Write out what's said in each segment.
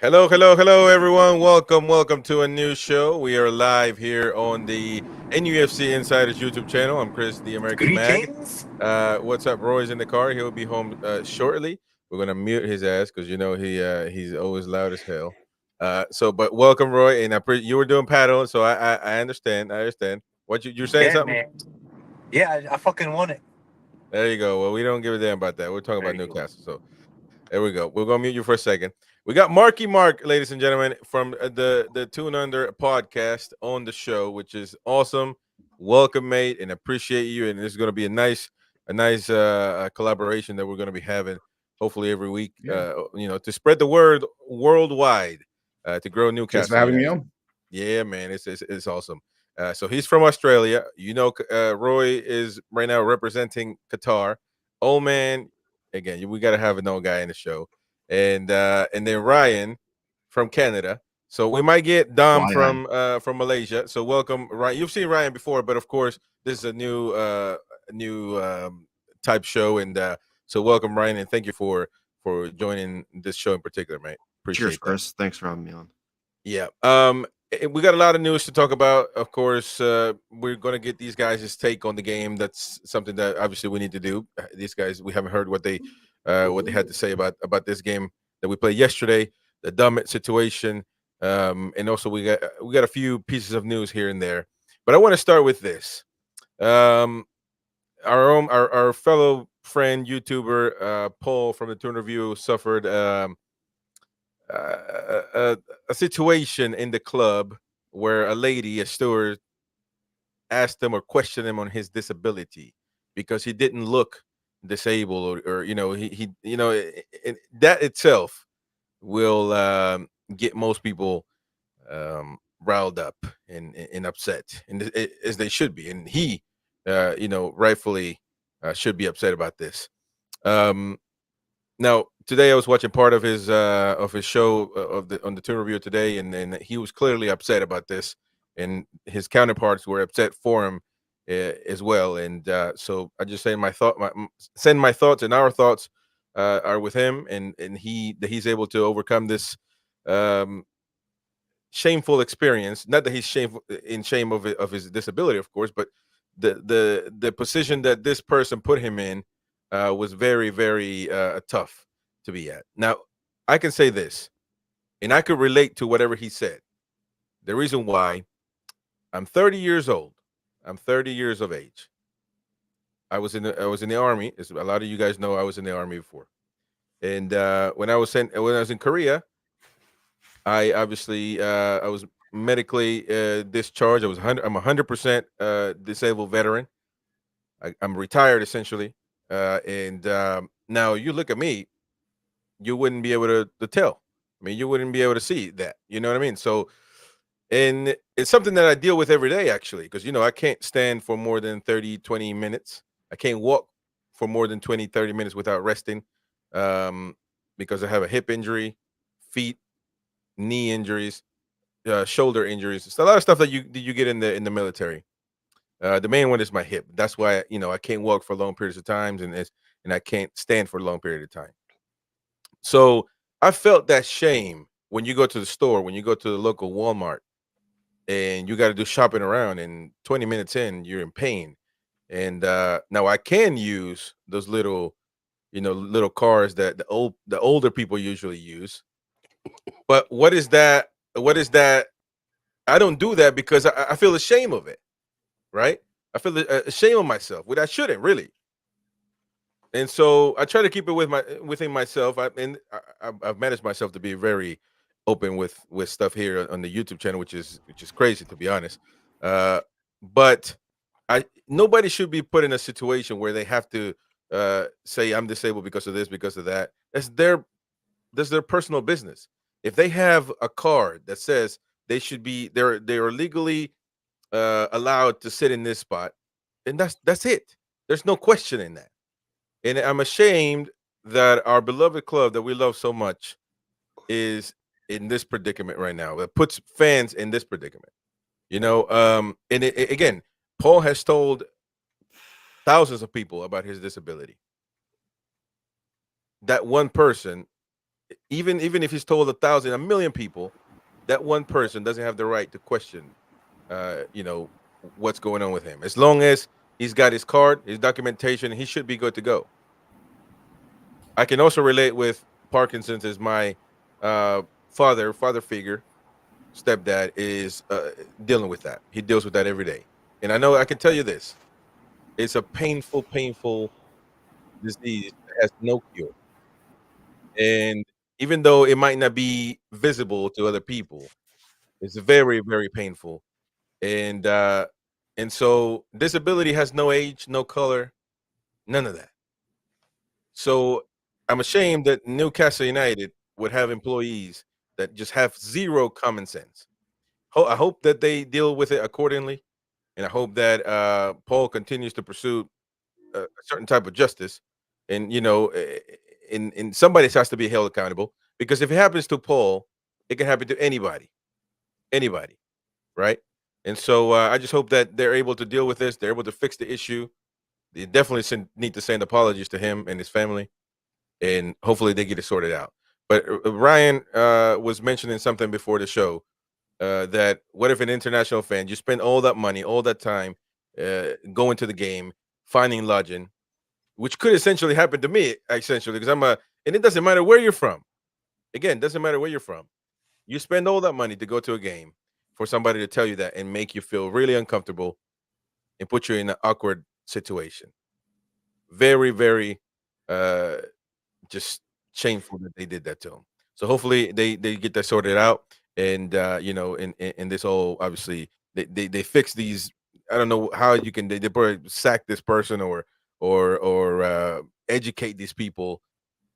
Hello, hello, hello, everyone. Welcome to a new show. We are live here on the NUFC Insiders YouTube channel. I'm Chris, the American Mag. Greetings. What's up? Roy's in the car. He'll be home shortly. We're gonna mute his ass because he's always loud as hell. But welcome, Roy. And you were doing paddle, so I understand. I understand. You're saying Yeah, something? man. Yeah, I fucking won it. There you go. Well, we don't give a damn about that. We're talking There about you go. Newcastle. So there we go. We're gonna mute you for a second. We got Marky Mark, ladies and gentlemen, from the Toon Under podcast on the show, which is awesome. Welcome, mate, and appreciate you. And this is gonna be a nice collaboration that we're gonna be having, hopefully every week. Yeah. To spread the word worldwide, to grow Cheers for Newcastle having me United. on. Yeah, man, it's awesome. So he's from Australia. Roy is right now representing Qatar. Old man, again, we got to have an old guy in the show, and then Ryan from Canada. So we might get Dom Ryan. from Malaysia. So welcome, Ryan. You've seen Ryan before, but of course this is a new type show, and so welcome, Ryan, and thank you for joining this show in particular, mate. Cheers, Appreciate that. Chris. Thanks for having me on. Yeah. We got a lot of news to talk about. Of course, we're going to get these guys' take on the game. That's something that obviously we need to do. These guys, we haven't heard what they had to say about this game that we played yesterday, the Dummett situation, and also we got a few pieces of news here and there. But I want to start with this. Our fellow friend YouTuber Paul from the Toon Review suffered a situation in the club where a lady, a steward, asked him or questioned him on his disability because he didn't look disabled, or that itself will get most people riled up and upset, as they should be, and he rightfully should be upset about this. um Now, today I was watching part of his show, on the Toon Review today, and he was clearly upset about this, and his counterparts were upset for him as well. And so I just say send my thoughts, and our thoughts are with him, and he's able to overcome this um, shameful experience. Not that he's shameful in shame of his disability, of course, but the position that this person put him in was very, very tough to be at. Now, I can say this, and I could relate to whatever he said. The reason why: I'm 30 years old. I'm 30 years of age. I was in the army. As a lot of you guys know, I was in the army before. And when I was in Korea, I was medically discharged. I'm 100% disabled veteran. I'm retired essentially. And Now you look at me, you wouldn't be able to tell. I mean, you wouldn't be able to see that. You know what I mean? So, and it's something that I deal with every day, actually, because I can't stand for more than 30, 20 minutes. I can't walk for more than 20, 30 minutes without resting, um, because I have a hip injury, feet, knee injuries, shoulder injuries. It's a lot of stuff that you get in the military. The main one is my hip. That's why I can't walk for long periods of times, and I can't stand for a long period of time. So I felt that shame when you go to the store, when you go to the local Walmart, and you got to do shopping around, and 20 minutes in, you're in pain. And now I can use those little cars that the older people usually use. But what is that? What is that? I don't do that because I feel ashamed of it, right? I feel ashamed of myself, which I shouldn't really. And so I try to keep it within myself. I've managed myself to be very open with stuff here on the YouTube channel, which is crazy, to be honest. Uh, but I nobody should be put in a situation where they have to say I'm disabled because of this, because of that. That's their personal business. If they have a card that says they are legally allowed to sit in this spot, and that's it. There's no question in that. And I'm ashamed that our beloved club that we love so much is in this predicament right now. That puts fans in this predicament. Again, Paul has told thousands of people about his disability. That one person Even if he's told 1,000, a million people, that one person doesn't have the right to question, you know, what's going on with him. As long as he's got his card, his documentation, he should be good to go. I can also relate with Parkinson's as my uh, father figure, stepdad is dealing with that. He deals with that every day, and I know I can tell you this: it's a painful disease that has no cure. And even though it might not be visible to other people, it's very painful. And so disability has no age, no color, none of that. So I'm ashamed that Newcastle United would have employees that just have zero common sense. I hope that they deal with it accordingly, and I hope that Paul continues to pursue a certain type of justice, and in somebody has to be held accountable, because if it happens to Paul, it can happen to anybody, right? And so I just hope that they're able to deal with this. They're able to fix the issue. They definitely need to send apologies to him and his family, and hopefully they get it sorted out. But Ryan was mentioning something before the show, that what if an international fan, you spend all that money, all that time, going to the game, finding lodging, which could essentially happen to me, essentially, because and it doesn't matter where you're from. Again, doesn't matter where you're from. You spend all that money to go to a game for somebody to tell you that and make you feel really uncomfortable and put you in an awkward situation. Very, uh, just shameful that they did that to him. So hopefully they get that sorted out, and in this whole, obviously they fix these. I don't know how you can they probably sack this person, or educate these people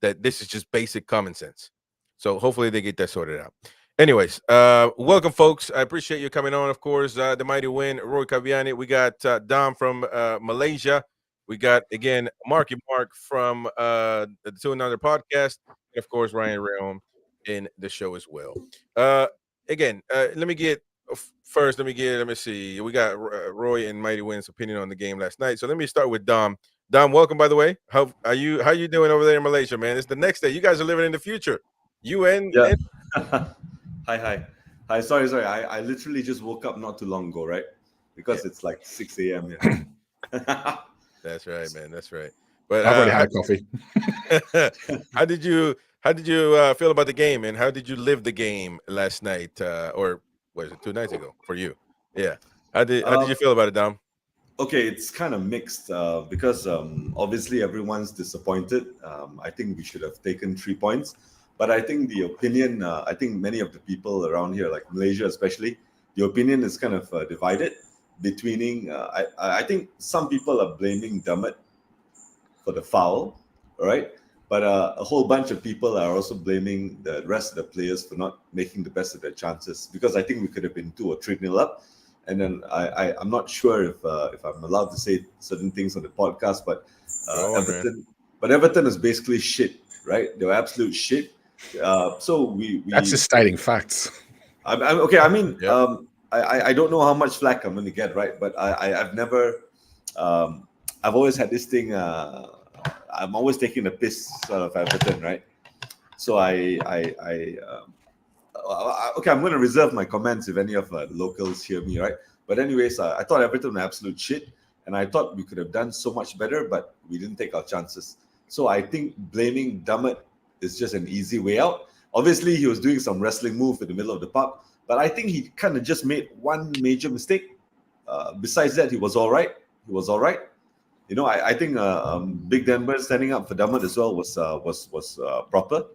that this is just basic common sense. So hopefully they get that sorted out. Anyways, welcome folks. I appreciate you coming on. Of course, the mighty win, Roy Caviani. We got Dom from Malaysia. We got again Marky Mark from the Two Another podcast, and of course Ryan Realm in the show as well. Uh, again, let me get first. Let me see. We got Roy and Mighty Win's opinion on the game last night. So let me start with Dom. Dom, welcome by the way. How are you? How you doing over there in Malaysia, man? It's the next day. You guys are living in the future. You Yeah. and Hi. Sorry. I literally just woke up not too long ago, right? yeah, Because it's like 6 a.m. here. that's right, man. That's right. But I've already had coffee. how did you feel about the game, and how did you live the game last night, or was it 2 nights ago for you? Yeah. How did you um, feel about it, Dom? okay, it's kind of mixed because obviously everyone's disappointed. I think we should have taken 3 points. But I think the opinion, I think many of the people around here, like Malaysia especially, the opinion is kind of divided between, I think some people are blaming Dummett for the foul, all right? But a whole bunch of people are also blaming the rest of the players for not making the best of their chances, because I think we could have been 2 or 3 nil up. And then I'm not sure if I'm allowed to say certain things on the podcast, but Go on, man. Everton is basically shit, right? They were absolute shit. So That's just stating facts. I'm okay. I mean, Yep. I don't know how much flack I'm going to get, right? But I've never, I've always had this thing. I'm always taking the piss out of Everton, right? So okay, I'm going to reserve my comments if any of the locals hear me, right? But anyways, I thought Everton were absolute shit, and I thought we could have done so much better, but we didn't take our chances. So I think blaming Dummett is just an easy way out. Obviously, he was doing some wrestling move in the middle of the park, but I think he kind of just made one major mistake. Besides that, he was all right. He was all right. You know, I think Big Denver standing up for Dummett as well was proper.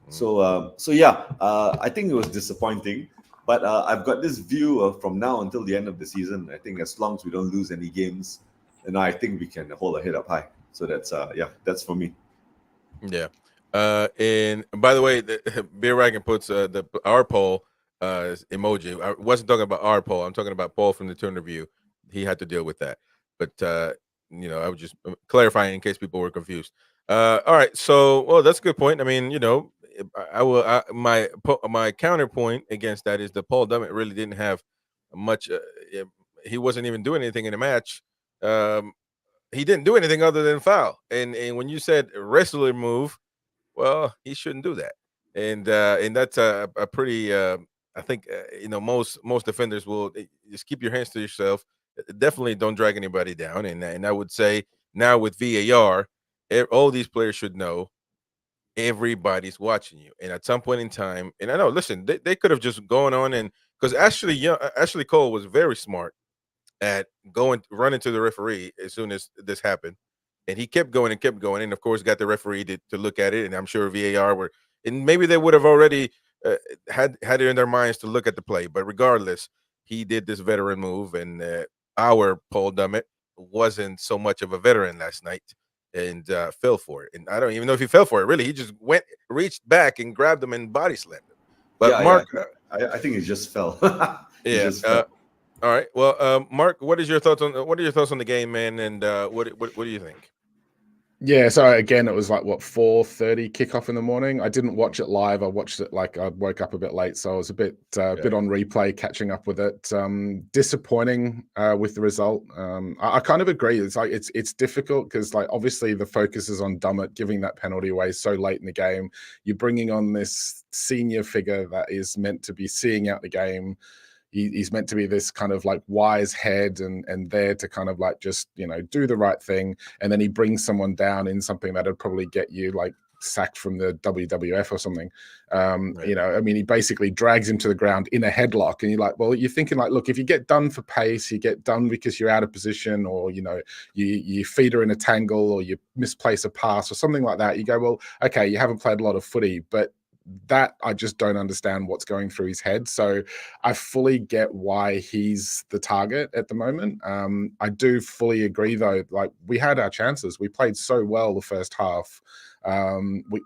So yeah, I think it was disappointing, but I've got this view of from now until the end of the season. I think as long as we don't lose any games, then I think we can hold our head up high. So that's yeah, that's for me. Yeah. And by the way, Beer Wagon puts the our poll emoji. I wasn't talking about our poll. I'm talking about Paul from the Toon review. He had to deal with that. But I was just clarifying in case people were confused. All right. So, well, that's a good point. I mean, my counterpoint against that is that Paul Dummett really didn't have much. He wasn't even doing anything in the match. Um, he didn't do anything other than foul. And when you said wrestler move, well, he shouldn't do that. and that's a pretty. I think most defenders will just keep your hands to yourself. Definitely don't drag anybody down, and I would say now with VAR, all these players should know everybody's watching you. And at some point in time, and I know, listen, they could have just gone on and because Ashley Cole was very smart at going running to the referee as soon as this happened. And he kept going and kept going, and of course got the referee to look at it. And I'm sure VAR were, and maybe they would have already had it in their minds to look at the play. But regardless, he did this veteran move, and our Paul Dummett wasn't so much of a veteran last night and fell for it. And I don't even know if he fell for it. Really, he just reached back and grabbed him and body slammed him. But Mark, I think he just fell. yeah. Just fell. All right. Well, Mark, what are your thoughts on the game, man? And what do you think? Yeah, so again, it was like 4:30 kickoff in the morning. I didn't watch it live. I watched it like I woke up a bit late, so I was a bit on replay, catching up with it. Disappointing with the result. I kind of agree. It's like it's difficult because like obviously the focus is on Dummett giving that penalty away so late in the game. You're bringing on this senior figure that is meant to be seeing out the game. He's meant to be this kind of like wise head and there to kind of like just, do the right thing. And then he brings someone down in something that would probably get you like sacked from the WWF or something. Right. I mean, he basically drags him to the ground in a headlock. And you're like, well, you're thinking like, look, if you get done for pace, you get done because you're out of position or, you feed her in a tangle or you misplace a pass or something like that. You go, well, okay, you haven't played a lot of footy, but that I just don't understand what's going through his head. So I fully get why he's the target at the moment. I do fully agree though, like we had our chances. We played so well the first half.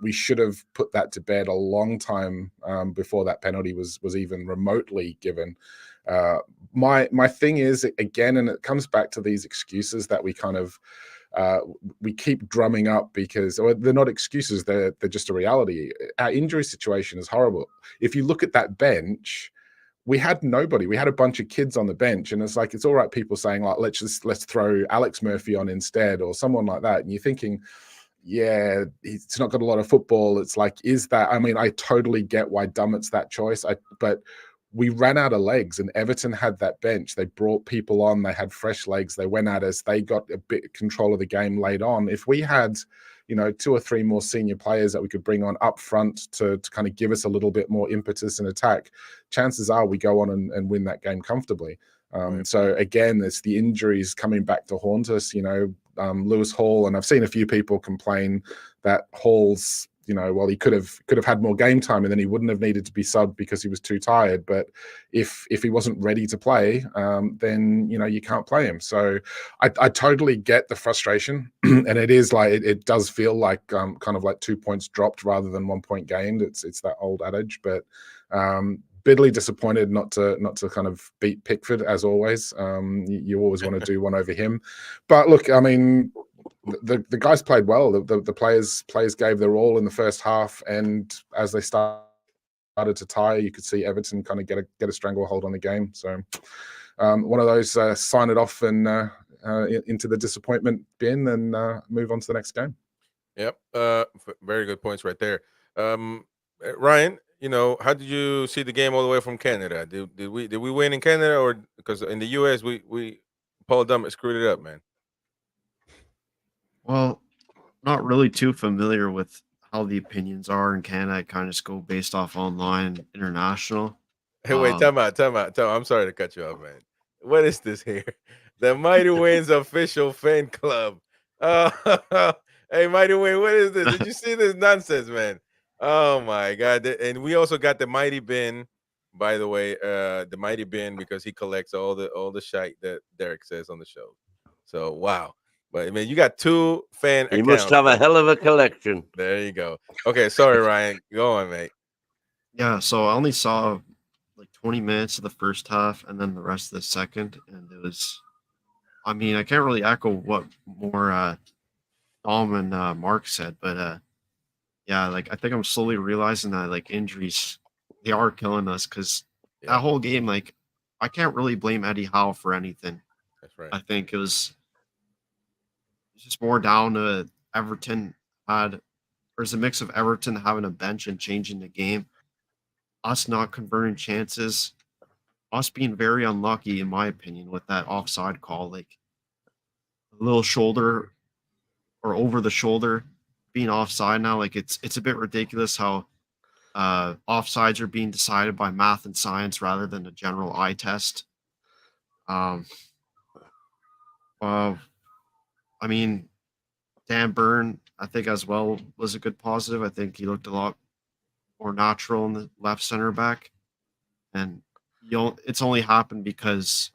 We should have put that to bed a long time before that penalty was even remotely given. My thing is, again, and it comes back to these excuses that we kind of we keep drumming up because they're not excuses, they're just a reality. Our injury situation is horrible. If you look at that bench, we had nobody. We had a bunch of kids on the bench, and it's like it's all right. People saying like, let's throw Alex Murphy on instead or someone like that, and you're thinking, yeah, he's not got a lot of football. It's like, is that? I mean, I totally get why Dummett's that choice. But we ran out of legs, and Everton had that bench. They brought people on. They had fresh legs. They went at us. They got a bit control of the game late on. If we had, 2 or 3 more senior players that we could bring on up front to kind of give us a little bit more impetus and attack, chances are we go on and win that game comfortably. Right. So again, it's the injuries coming back to haunt us. Lewis Hall, and I've seen a few people complain that Hall's, well, he could have had more game time, and then he wouldn't have needed to be subbed because he was too tired. But if he wasn't ready to play, then you can't play him. So I totally get the frustration, and it is like it does feel like kind of like 2 points dropped rather than 1 point gained. It's that old adage, but bitterly disappointed not to kind of beat Pickford as always. You always want to do one over him, but look, I mean, the guys played well. The players gave their all in the first half, and as they started to tire, you could see Everton kind of get a stranglehold on the game. So one of those sign it off and into the disappointment bin and move on to the next game. Yep. Very good points right there. Ryan, how did you see the game all the way from Canada? Did we win in Canada, or because in the US we Paul Dummett screwed it up, man? Well, not really too familiar with how the opinions are in Canada. I kind of just go based off online, international. Hey, wait, time out. I'm sorry to cut you off, man. What is this here? The Mighty Wins official fan club. Hey, Mighty Win, what is this? Did you see this nonsense, man? Oh my God! And we also got the Mighty Bin, by the way. The Mighty Bin, because he collects all the shite that Derek says on the show. So wow. But I mean, you got 2 fan You accounts. must have a hell of a collection. There you go. Okay, sorry, Ryan. Go on, mate. Yeah, so I only saw like 20 minutes of the first half and then the rest of the second, and it was, I mean, I can't really echo what more Dom and Mark said, but yeah, like I think I'm slowly realizing that like injuries, they are killing us, because that whole game, like I can't really blame Eddie Howe for anything. That's right. I think it was just more down to Everton had there's a mix of Everton having a bench and changing the game, us not converting chances, us being very unlucky, in my opinion, with that offside call, like a little shoulder or over the shoulder being offside now. Like it's a bit ridiculous how offsides are being decided by math and science rather than a general eye test. I mean, Dan Burn, I think as well was a good positive. I think he looked a lot more natural in the left center back, and it's only happened because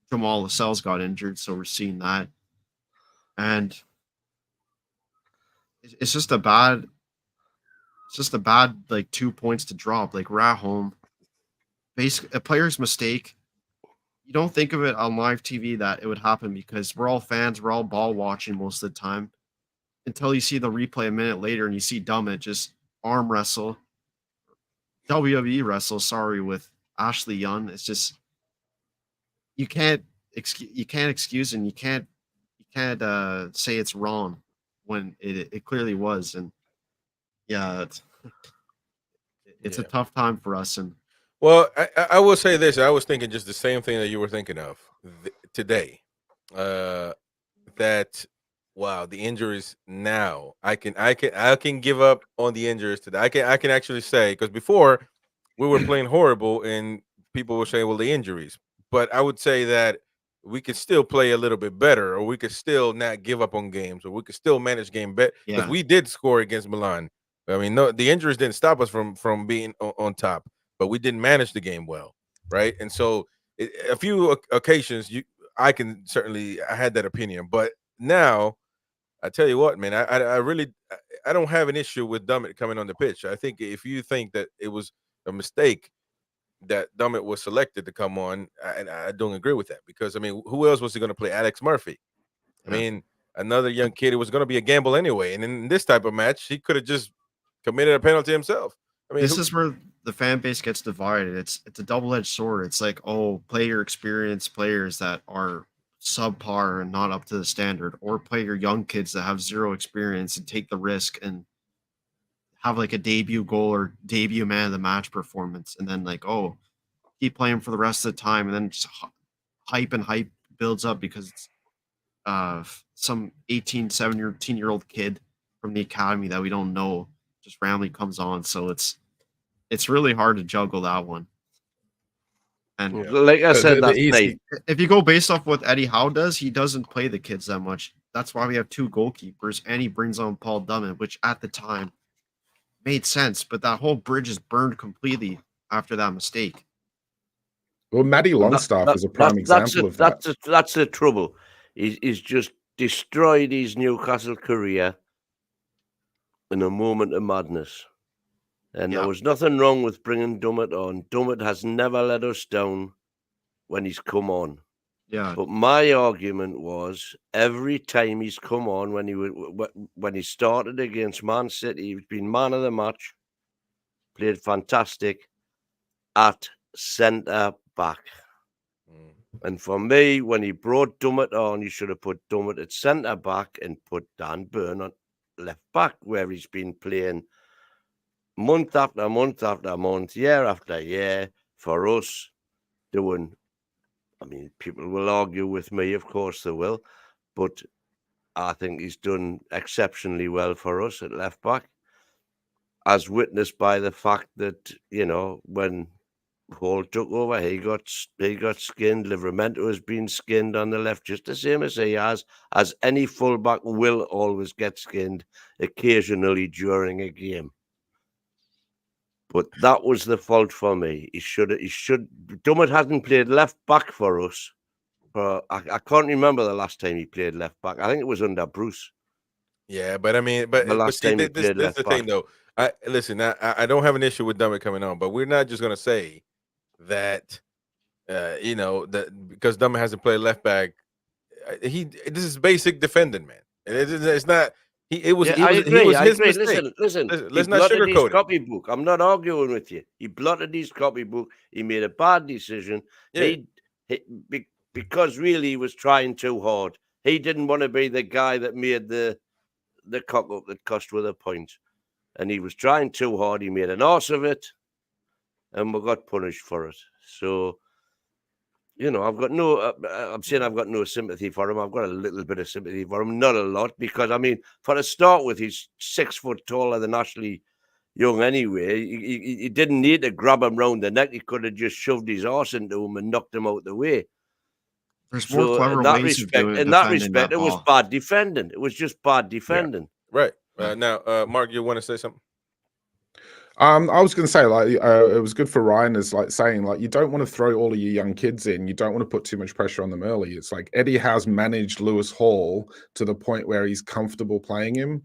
Jamal Lascelles got injured, so we're seeing that, and it's just a bad like 2 points to drop. Like we're at home, basically a player's mistake. You don't think of it on live TV that it would happen because we're all fans, we're all ball watching most of the time, until you see the replay a minute later and you see Dummett just arm wrestle, WWE wrestle, with Ashley Young. It's just you can't excuse and you can't say it's wrong when it clearly was. And yeah, it's a tough time for us. And Well, I will say this. I was thinking just the same thing that you were thinking of today. That wow, the injuries now. I can give up on the injuries today. I can actually say, because before we were playing horrible and people were saying, well, the injuries. But I would say that we could still play a little bit better, or we could still not give up on games, or we could still manage game better, because yeah, we did score against Milan. I mean, no, the injuries didn't stop us from being on top, but we didn't manage the game well, right? And so, a few occasions, I can certainly I had that opinion, but now I tell you what, man, I really I don't have an issue with Dummett coming on the pitch. I think if you think that it was a mistake that Dummett was selected to come on, and I don't agree with that, because I mean, who else was he going to play? Alex Murphy. I yeah. mean, another young kid. It was going to be a gamble anyway, and in this type of match, he could have just committed a penalty himself. I mean, This is where the fan base gets divided. It's a double-edged sword. It's like, oh, play your experienced players that are subpar and not up to the standard, or play your young kids that have zero experience and take the risk and have like a debut goal or debut man of the match performance, and then like, oh, keep playing for the rest of the time, and then just hype builds up because it's some 18, 17-year-old kid from the academy that we don't know just randomly comes on. So it's really hard to juggle that one. And Like I said the last easy- night, if you go based off what Eddie Howe does, he doesn't play the kids that much. That's why we have two goalkeepers, and he brings on Paul Dummett, which at the time made sense. But that whole bridge is burned completely after that mistake. Well, Matty Longstaff is a prime example of that. that's the trouble. He's just destroyed his Newcastle career in a moment of madness. And there was nothing wrong with bringing Dummett on. Dummett has never let us down when he's come on. Yeah. But my argument was every time he's come on, when he started against Man City, he's been man of the match, played fantastic at centre back. And for me, when he brought Dummett on, you should have put Dummett at centre back and put Dan Burn on left back, where he's been playing month after month after month, year after year for us, doing. I mean, people will argue with me, of course they will, but I think he's done exceptionally well for us at left back, as witnessed by the fact that, you know, when Hall took over, he got skinned. Livramento has been skinned on the left, just the same as he has, as any fullback will always get skinned occasionally during a game. But that was the fault for me. Dummett hasn't played left back for us. I can't remember the last time he played left back. I think it was under Bruce. yeah, but I mean, The but last see, time he this played is left the thing, back. though. I don't have an issue with Dummett coming on, but we're not just going to say that, you know, that because Dummett hasn't played left back, this is basic defending, man. It's not. It was. Yeah, He I was. agree. He was I his agree. mistake. Listen. Let's He not blotted his sugarcoat it. copybook. I'm not arguing with you. He blotted his copybook. He made a bad decision. Yeah. Because really he was trying too hard. He didn't want to be the guy that made the the cock up that cost with a point. And he was trying too hard. He made an arse of it, and we got punished for it. So, I've got no. I'm saying I've got no sympathy for him. I've got a little bit of sympathy for him, not a lot, because I mean, for a start with, he's 6 foot taller than Ashley Young anyway. He didn't need to grab him round the neck. He could have just shoved his arse into him and knocked him out the way. There's more clever ways of doing in that respect, it was bad defending. It was just bad defending. Yeah. Right. Now, Mark, you want to say something? I was going to say, like, it was good for Ryan as like saying, like, you don't want to throw all of your young kids in. You don't want to put too much pressure on them early. It's like Eddie Howe's managed Lewis Hall to the point where he's comfortable playing him,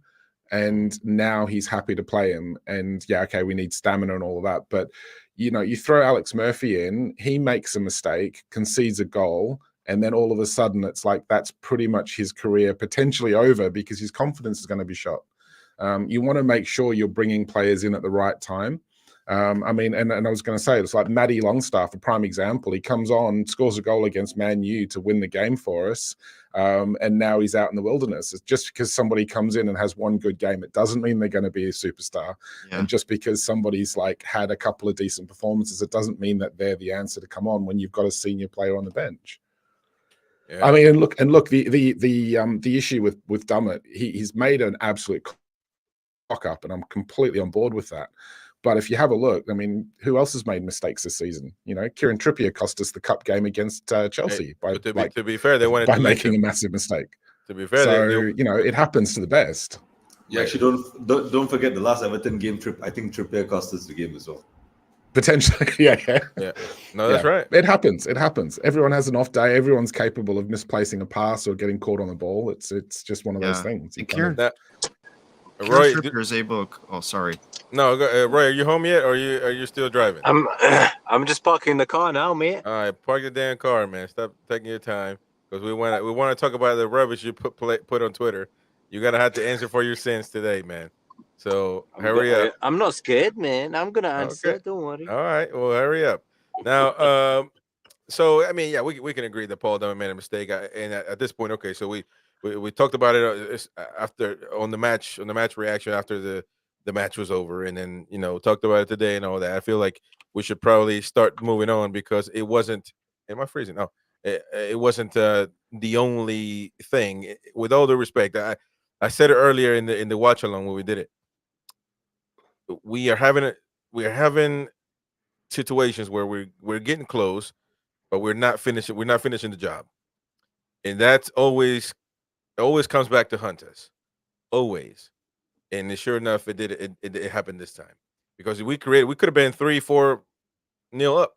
and now he's happy to play him. And yeah, okay, we need stamina and all of that, but you throw Alex Murphy in, he makes a mistake, concedes a goal, and then all of a sudden it's like that's pretty much his career potentially over because his confidence is going to be shot. You want to make sure you're bringing players in at the right time. I mean, and I was going to say, it's like Matty Longstaff, a prime example. He comes on, scores a goal against Man U to win the game for us, and now he's out in the wilderness. It's just because somebody comes in and has one good game, it doesn't mean they're going to be a superstar. Yeah. And just because somebody's like had a couple of decent performances, it doesn't mean that they're the answer to come on when you've got a senior player on the bench. Yeah. I mean, and look, the issue with Dummett, he's made an absolute cock up, and I'm completely on board with that. But if you have a look, I mean, who else has made mistakes this season? Kieran Trippier cost us the cup game against Chelsea to be fair, they wanted by making a massive mistake. To be fair, so it happens to the best. Yeah, actually, don't forget the last Everton game. I think Trippier cost us the game as well. Potentially, yeah. No, that's right. It happens. Everyone has an off day. Everyone's capable of misplacing a pass or getting caught on the ball. It's just one of those things. Roy Trippier is able. Oh, sorry. No, Roy, are you home yet, or are you still driving? I'm just parking the car now, mate. All right, park your damn car, man. Stop taking your time, because we want to talk about the rubbish you put on Twitter. You're gonna have to answer for your sins today, man. So hurry up. I'm not scared, man. I'm gonna answer. Okay. Don't worry. All right, well, hurry up. Now, so I mean, yeah, we can agree that Paul Dummett made a mistake, and at this point, okay, so we talked about it after on the match reaction after the match was over, and then talked about it today and all that. I feel like we should probably start moving on, because it wasn't. Am I freezing? No, it wasn't the only thing. With all due respect, I said it earlier in the watch along when we did it. We are having situations where we're getting close, but we're not finishing the job, and that's always comes back to hunt us, always. And sure enough, it did. It happened this time, because we could have been 3-4 nil up,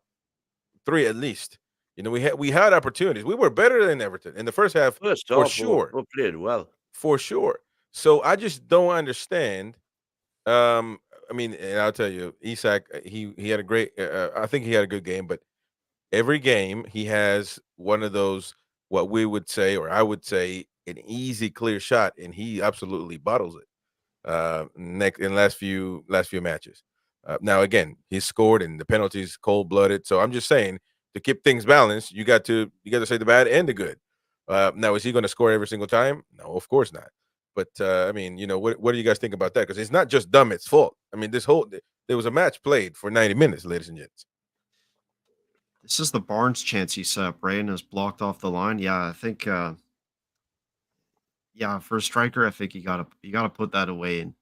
3 at least. We had opportunities. We were better than Everton in the first half, for sure. We played well, for sure. So I just don't understand. I mean, and I'll tell you, Isak, he had a great. I think he had a good game, but every game he has one of those, what we would say, or I would say, an easy, clear shot, and he absolutely bottles it. In last few matches. Now again, he's scored, and the penalties cold-blooded. So I'm just saying, to keep things balanced, you got to say the bad and the good. Now, is he going to score every single time? No, of course not. But I mean, what do you guys think about that? Because it's not just Dummett's fault. I mean, there was a match played for 90 minutes, ladies and gents. This is the Barnes chance he set up, right, and is blocked off the line. Yeah, I think. Yeah, for a striker, I think you gotta put that away, and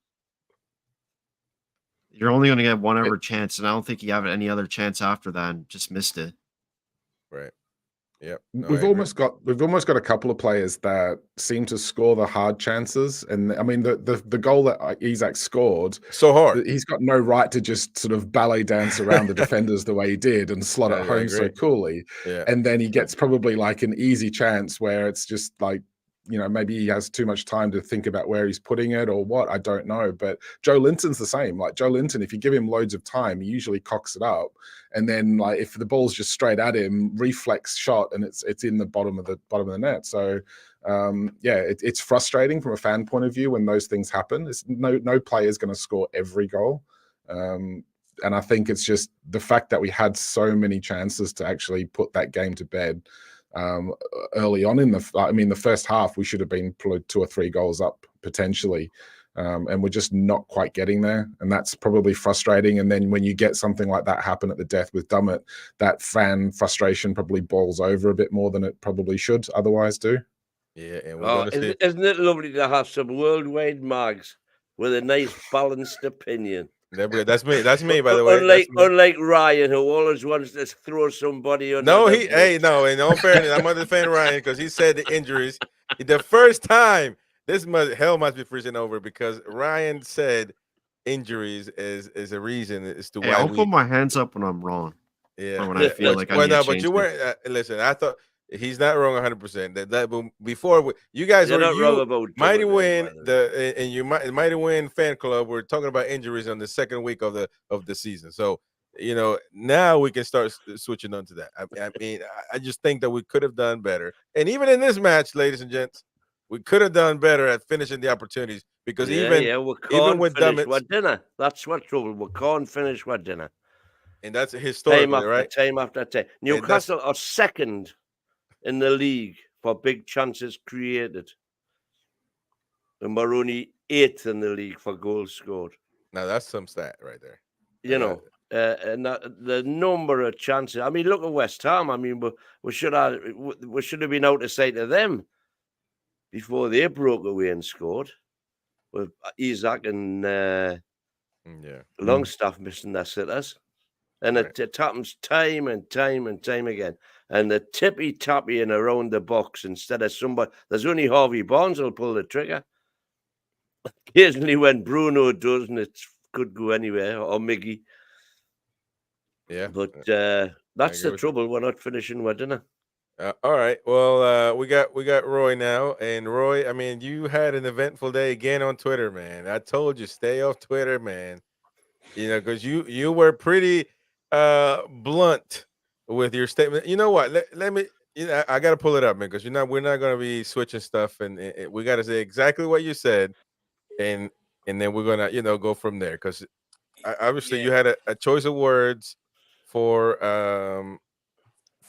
you're only going to get one ever chance, and I don't think you have any other chance after that, and just missed it. Right. Yeah. We've almost got a couple of players that seem to score the hard chances, and I mean the goal that Isak scored, so hard. He's got no right to just sort of ballet dance around the defenders the way he did and slot it home so coolly. Yeah. And then he gets probably like an easy chance where it's just like, maybe he has too much time to think about where he's putting it or what, I don't know. But Joe Linton's the same. Like Joe Linton, if you give him loads of time, he usually cocks it up. And then like if the ball's just straight at him, reflex shot, and it's in the bottom of the net. So it's frustrating from a fan point of view when those things happen. It's no player is going to score every goal. And I think it's just the fact that we had so many chances to actually put that game to bed. Early on in the first half, we should have been 2 or 3 goals up potentially. And we're just not quite getting there. And that's probably frustrating. And then when you get something like that happen at the death with Dummett, that fan frustration probably boils over a bit more than it probably should otherwise do. Yeah, and we're going to see. Isn't it lovely to have some worldwide mags with a nice balanced opinion? That's me. That's me, by the way. Unlike Ryan, who always wants to throw somebody under No, the bus. no. In all fairness, I'm going to defend Ryan because he said the injuries. The first time hell must be freezing over because Ryan said injuries is a reason as to why. I'll put my hands up when I'm wrong. Yeah, or when I feel like I need to but change you weren't. Listen, I thought he's not wrong 100%. That before you guys You're were not wrong about Mighty Dummett, Win by the way. and you Mighty Win fan club. We're talking about injuries on the second week of the season. So now we can start switching on to that. I mean, I just think that we could have done better. And even in this match, ladies and gents, we could have done better at finishing the opportunities because we even with finish Dummett, with dinner. That's what trouble. We can't finish with dinner. and that's historically right. Time after time. Newcastle are second in the league for big chances created, and we're only 8th in the league for goals scored. Now that's some stat right there. And the number of chances. I mean, look at West Ham. I mean, we should have been out of sight of them before they broke away and scored with Isak and Longstaff missing their sitters. And it happens time and time and time again. And the tippy-tapping around the box instead of somebody. There's only Harvey Barnes who'll pull the trigger. Occasionally when Bruno does, and it could go anywhere, or Miggy. Yeah. But that's the trouble. We're not finishing with dinner. All right. Well, we got Roy now, and Roy, I mean, you had an eventful day again on Twitter, man. I told you stay off Twitter, man. Because you were pretty blunt with your statement. You know what? Let me. I got to pull it up, man, because we're not going to be switching stuff, and we got to say exactly what you said, and then we're gonna go from there. Because obviously you had a choice of words for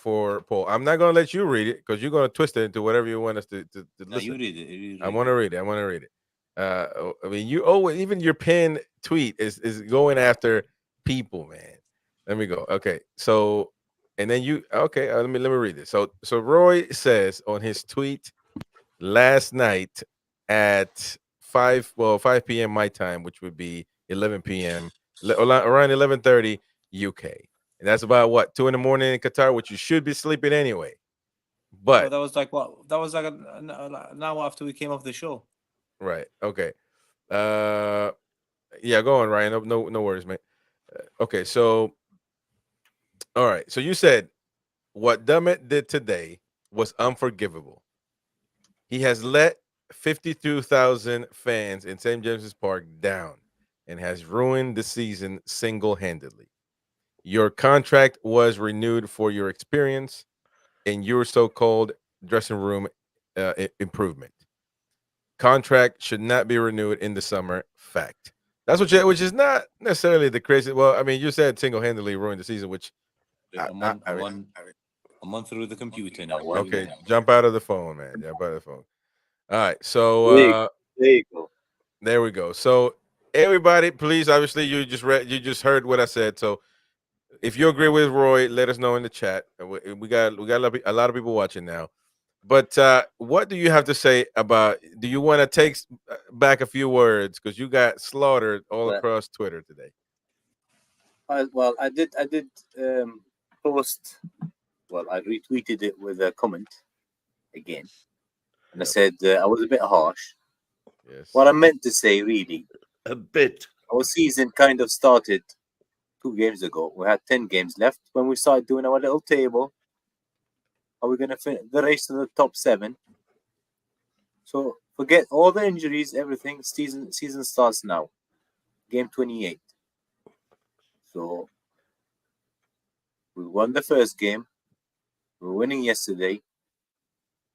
Paul. I'm not gonna let you read it because you're gonna twist it into whatever you want us to listen. No, you read it. I want to read it. I mean, you always, even your pinned tweet is going after people, man. Let me go. Okay, so and then let me read it. So Roy says on his tweet last night at 5 p.m. my time, which would be 11 p.m. around 11:30 UK. And that's about 2 in the morning in Qatar, which you should be sleeping anyway. But that was like what? That was like an hour after we came off the show. Right. Okay. Yeah, go on, Ryan. No worries, mate. Okay, so all right. So you said what Dummett did today was unforgivable. He has let 52,000 fans in St. James's Park down and has ruined the season single-handedly. Your contract was renewed for your experience in your so-called dressing room improvement. Contract should not be renewed in the summer. Fact. That's which is not necessarily the crazy. Well, I mean, you said single-handedly ruined the season, which I'm on through the computer now. Okay, jump out of the phone, man. Jump out of the phone. All right, so there you go. There we go. So everybody, please, obviously, you just heard what I said. So if you agree with Roy, let us know in the chat. We got a lot of people watching now. But what do you have to say about? Do you want to take back a few words because you got slaughtered all across Twitter today? Well, I did post. Well, I retweeted it with a comment again, and I said I was a bit harsh. Yes. What I meant to say, really, a bit. Our season kind of started 2 games ago. We had 10 games left when we started doing our little table. Are we going to finish the race to the top 7? So forget all the injuries, everything. Season starts now. Game 28. So we won the first game. We were winning yesterday,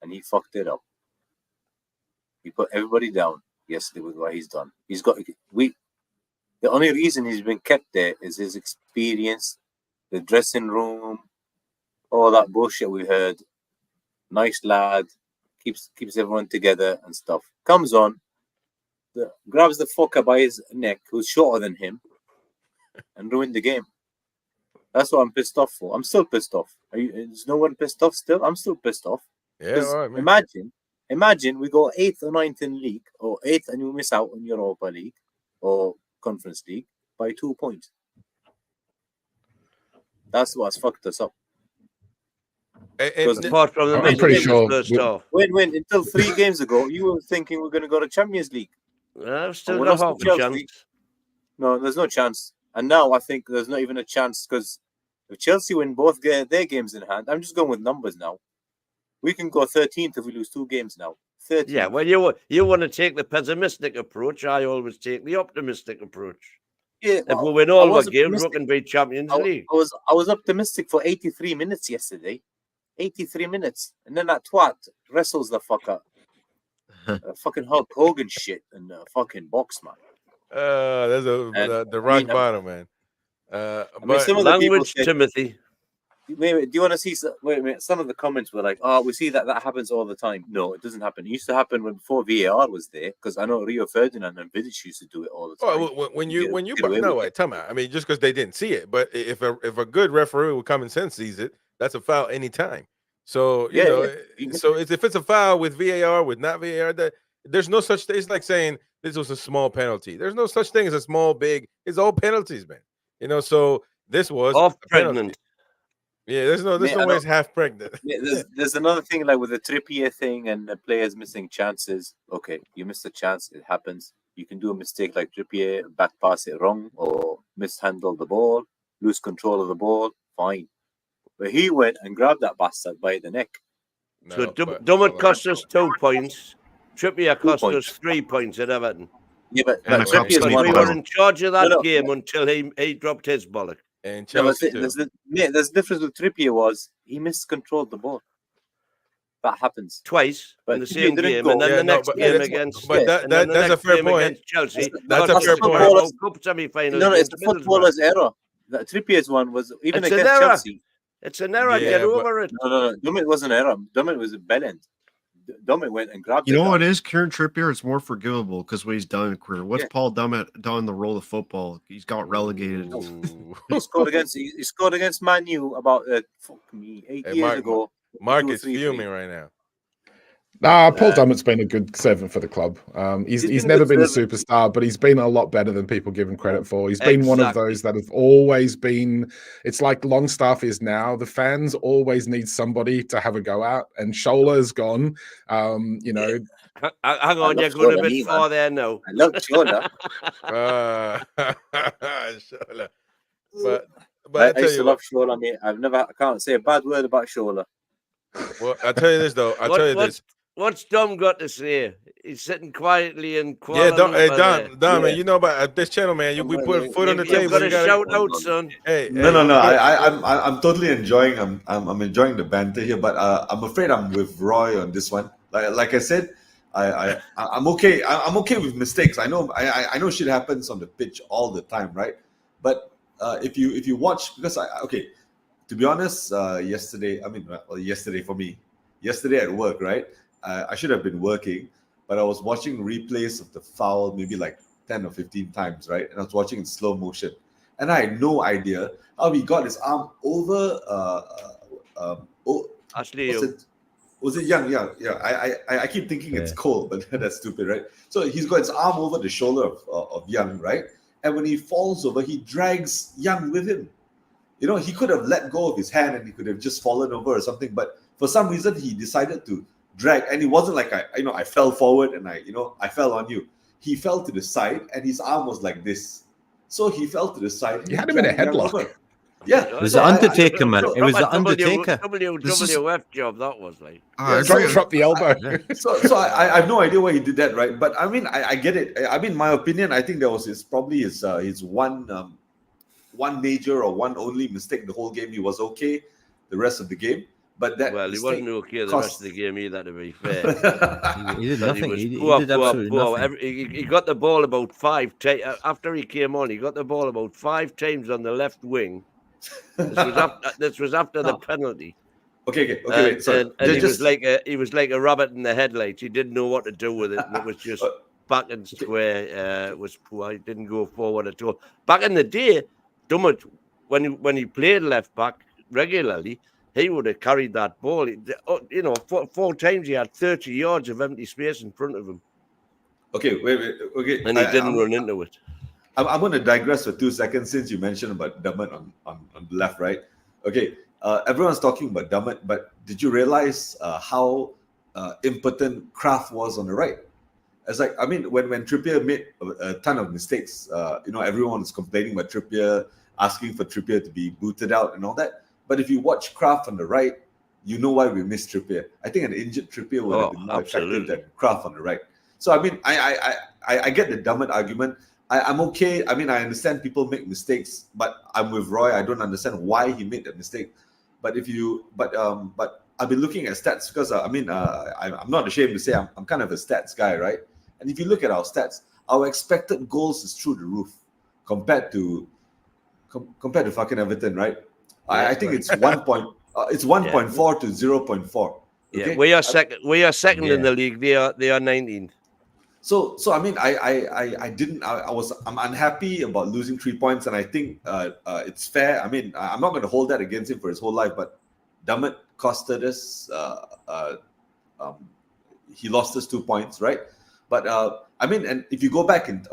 and he fucked it up. He put everybody down yesterday with what he's done. The only reason he's been kept there is his experience, the dressing room, all that bullshit we heard. Nice lad, keeps everyone together and stuff. Comes on, grabs the fucker by his neck, who's shorter than him, and ruined the game. That's what I'm pissed off for. I'm still pissed off. Is no one pissed off still? I'm still pissed off. Yeah, all right, man. Imagine we go 8th or 9th in league, or 8th and you miss out on Europa League or Conference League by 2 points. That's what's fucked us up. Apart from the I'm pretty sure. first half. When until 3 games ago, you were thinking we're going to go to Champions League. I've still we got lost half to a Chelsea. chance. No, there's no chance. And now I think there's not even a chance because if Chelsea win both their games in hand, I'm just going with numbers now. We can go 13th if we lose 2 games now. 13th. Yeah, well, you want to take the pessimistic approach. I always take the optimistic approach. Yeah, If we win all our games, we can be Champions League. I was optimistic for 83 minutes yesterday. 83 minutes. And then that twat wrestles the fucker. Fucking Hulk Hogan shit in the fucking box, man. There's the rock bottom, man. But some of the Language, said, Timothy. Wait, do you want to see? Wait a minute. Some of the comments were like, "Oh, we see that happens all the time." No, it doesn't happen. It used to happen before VAR was there, because I know Rio Ferdinand and Vidic used to do it all the time. Oh, when you no way, tell me. I mean, just because they didn't see it, but if a good referee with common sense sees it, that's a foul anytime. So you know, so if it's a foul with VAR, with not VAR, there's no such thing. It's like saying this was a small penalty. There's no such thing as a small, big. It's all penalties, man. You know, so this was Off pregnant. Yeah, there's no way it's half pregnant. Yeah, there's another thing like with the Trippier thing and the players missing chances. Okay, you missed a chance, it happens. You can do a mistake like Trippier, back pass it wrong or mishandle the ball, lose control of the ball, fine. But he went and grabbed that bastard by the neck. So Dummett cost us 2 points. Trippier cost us 3 points at Everton. Yeah, but we were in charge of that game until he dropped his bollock. And Chelsea there's the difference with Trippier was he miscontrolled the ball. That happens twice in the same game, and then the next game against. But that's a fair point. Chelsea. That's a fair point. Cup semi-final. No, it's the footballer's error. The Trippier's one was even against Chelsea. It's an error. Get over it. No. Dummett was an error. Dummett was a bellend. Dummett went and grabbed it. You know what it is? Kieran Trippier is more forgivable because what he's done in a career. What's Paul Dummett done in the role of football? He's got relegated. He scored against Man U about 8 years ago. Mark is fuming right now. Nah, Paul Dummett's been a good servant for the club. He's never been a superstar, but he's been a lot better than people give him credit for. He's been one of those that have always been. It's like Longstaff is now. The fans always need somebody to have a go at, and Shola's gone. You know. Hang on, you're going a bit far there now. I love Shola. Shola. But I used to love Shola. I mean, I can't say a bad word about Shola. Well, I'll tell you this though. What's Dom got to say? He's sitting quietly and quietly. Yeah, Dom, man. You know about this channel, man. We put a foot on the table. You've got to shout out, son. Hey, no. I'm totally enjoying. I'm enjoying the banter here, but I'm afraid I'm with Roy on this one. Like I said, I'm okay. I'm okay with mistakes. I know shit happens on the pitch all the time, right? But if you watch, because to be honest, yesterday for me, yesterday at work, right? I should have been working, but I was watching replays of the foul maybe like 10 or 15 times, right? And I was watching in slow motion, and I had no idea how he got his arm over. Ashley, was it Young? Yeah. I keep thinking it's Cole, but that's stupid, right? So he's got his arm over the shoulder of Young, right? And when he falls over, he drags Young with him. You know, he could have let go of his hand and he could have just fallen over or something, but for some reason he decided to drag, and it wasn't like I fell forward and I fell on you. He fell to the side and his arm was like this. So he fell to the side. You had him in a headlock. Yeah. It was the Undertaker, man. It was the Undertaker. WWF job, that was like. Drop the elbow. So I have no idea why he did that, right? But I mean, I get it. I mean, my opinion, I think that was his one major or one only mistake the whole game. He was okay the rest of the game. But that he wasn't okay the rest of the game either, to be fair. He did nothing. He did absolutely nothing. He got the ball about 5 times. After he came on, he got the ball about 5 times on the left wing. This was after the penalty. Okay. And he was like a rabbit in the headlights. He didn't know what to do with it. And it was just back and square was poor. He didn't go forward at all. Back in the day, Dummett, when he played left back regularly, he would have carried that ball. You know, four times he had 30 yards of empty space in front of him. Okay, wait. Okay, and he didn't run into it. I'm going to digress for 2 seconds since you mentioned about Dummett on the left, right? Okay, everyone's talking about Dummett, but did you realize how impotent Kraft was on the right? It's like, I mean, when Trippier made a ton of mistakes, you know, everyone was complaining about Trippier, asking for Trippier to be booted out and all that. But if you watch Kraft on the right, you know why we missed Trippier. I think an injured Trippier would have been more effective than Kraft on the right. So, I mean, I get the Dummett argument. I'm okay. I mean, I understand people make mistakes, but I'm with Roy. I don't understand why he made that mistake. But I've been looking at stats because I'm not ashamed to say I'm kind of a stats guy, right? And if you look at our stats, our expected goals is through the roof compared to fucking Everton, right? Yeah, I think it's 1.4 to 0.4. Okay? Yeah, we are second. We are second in the league. They are 19th. So I mean, I'm unhappy about losing 3 points, and I think it's fair. I mean, I'm not going to hold that against him for his whole life, but Dummett costed us. He lost us 2 points, right? But I mean, and if you go back and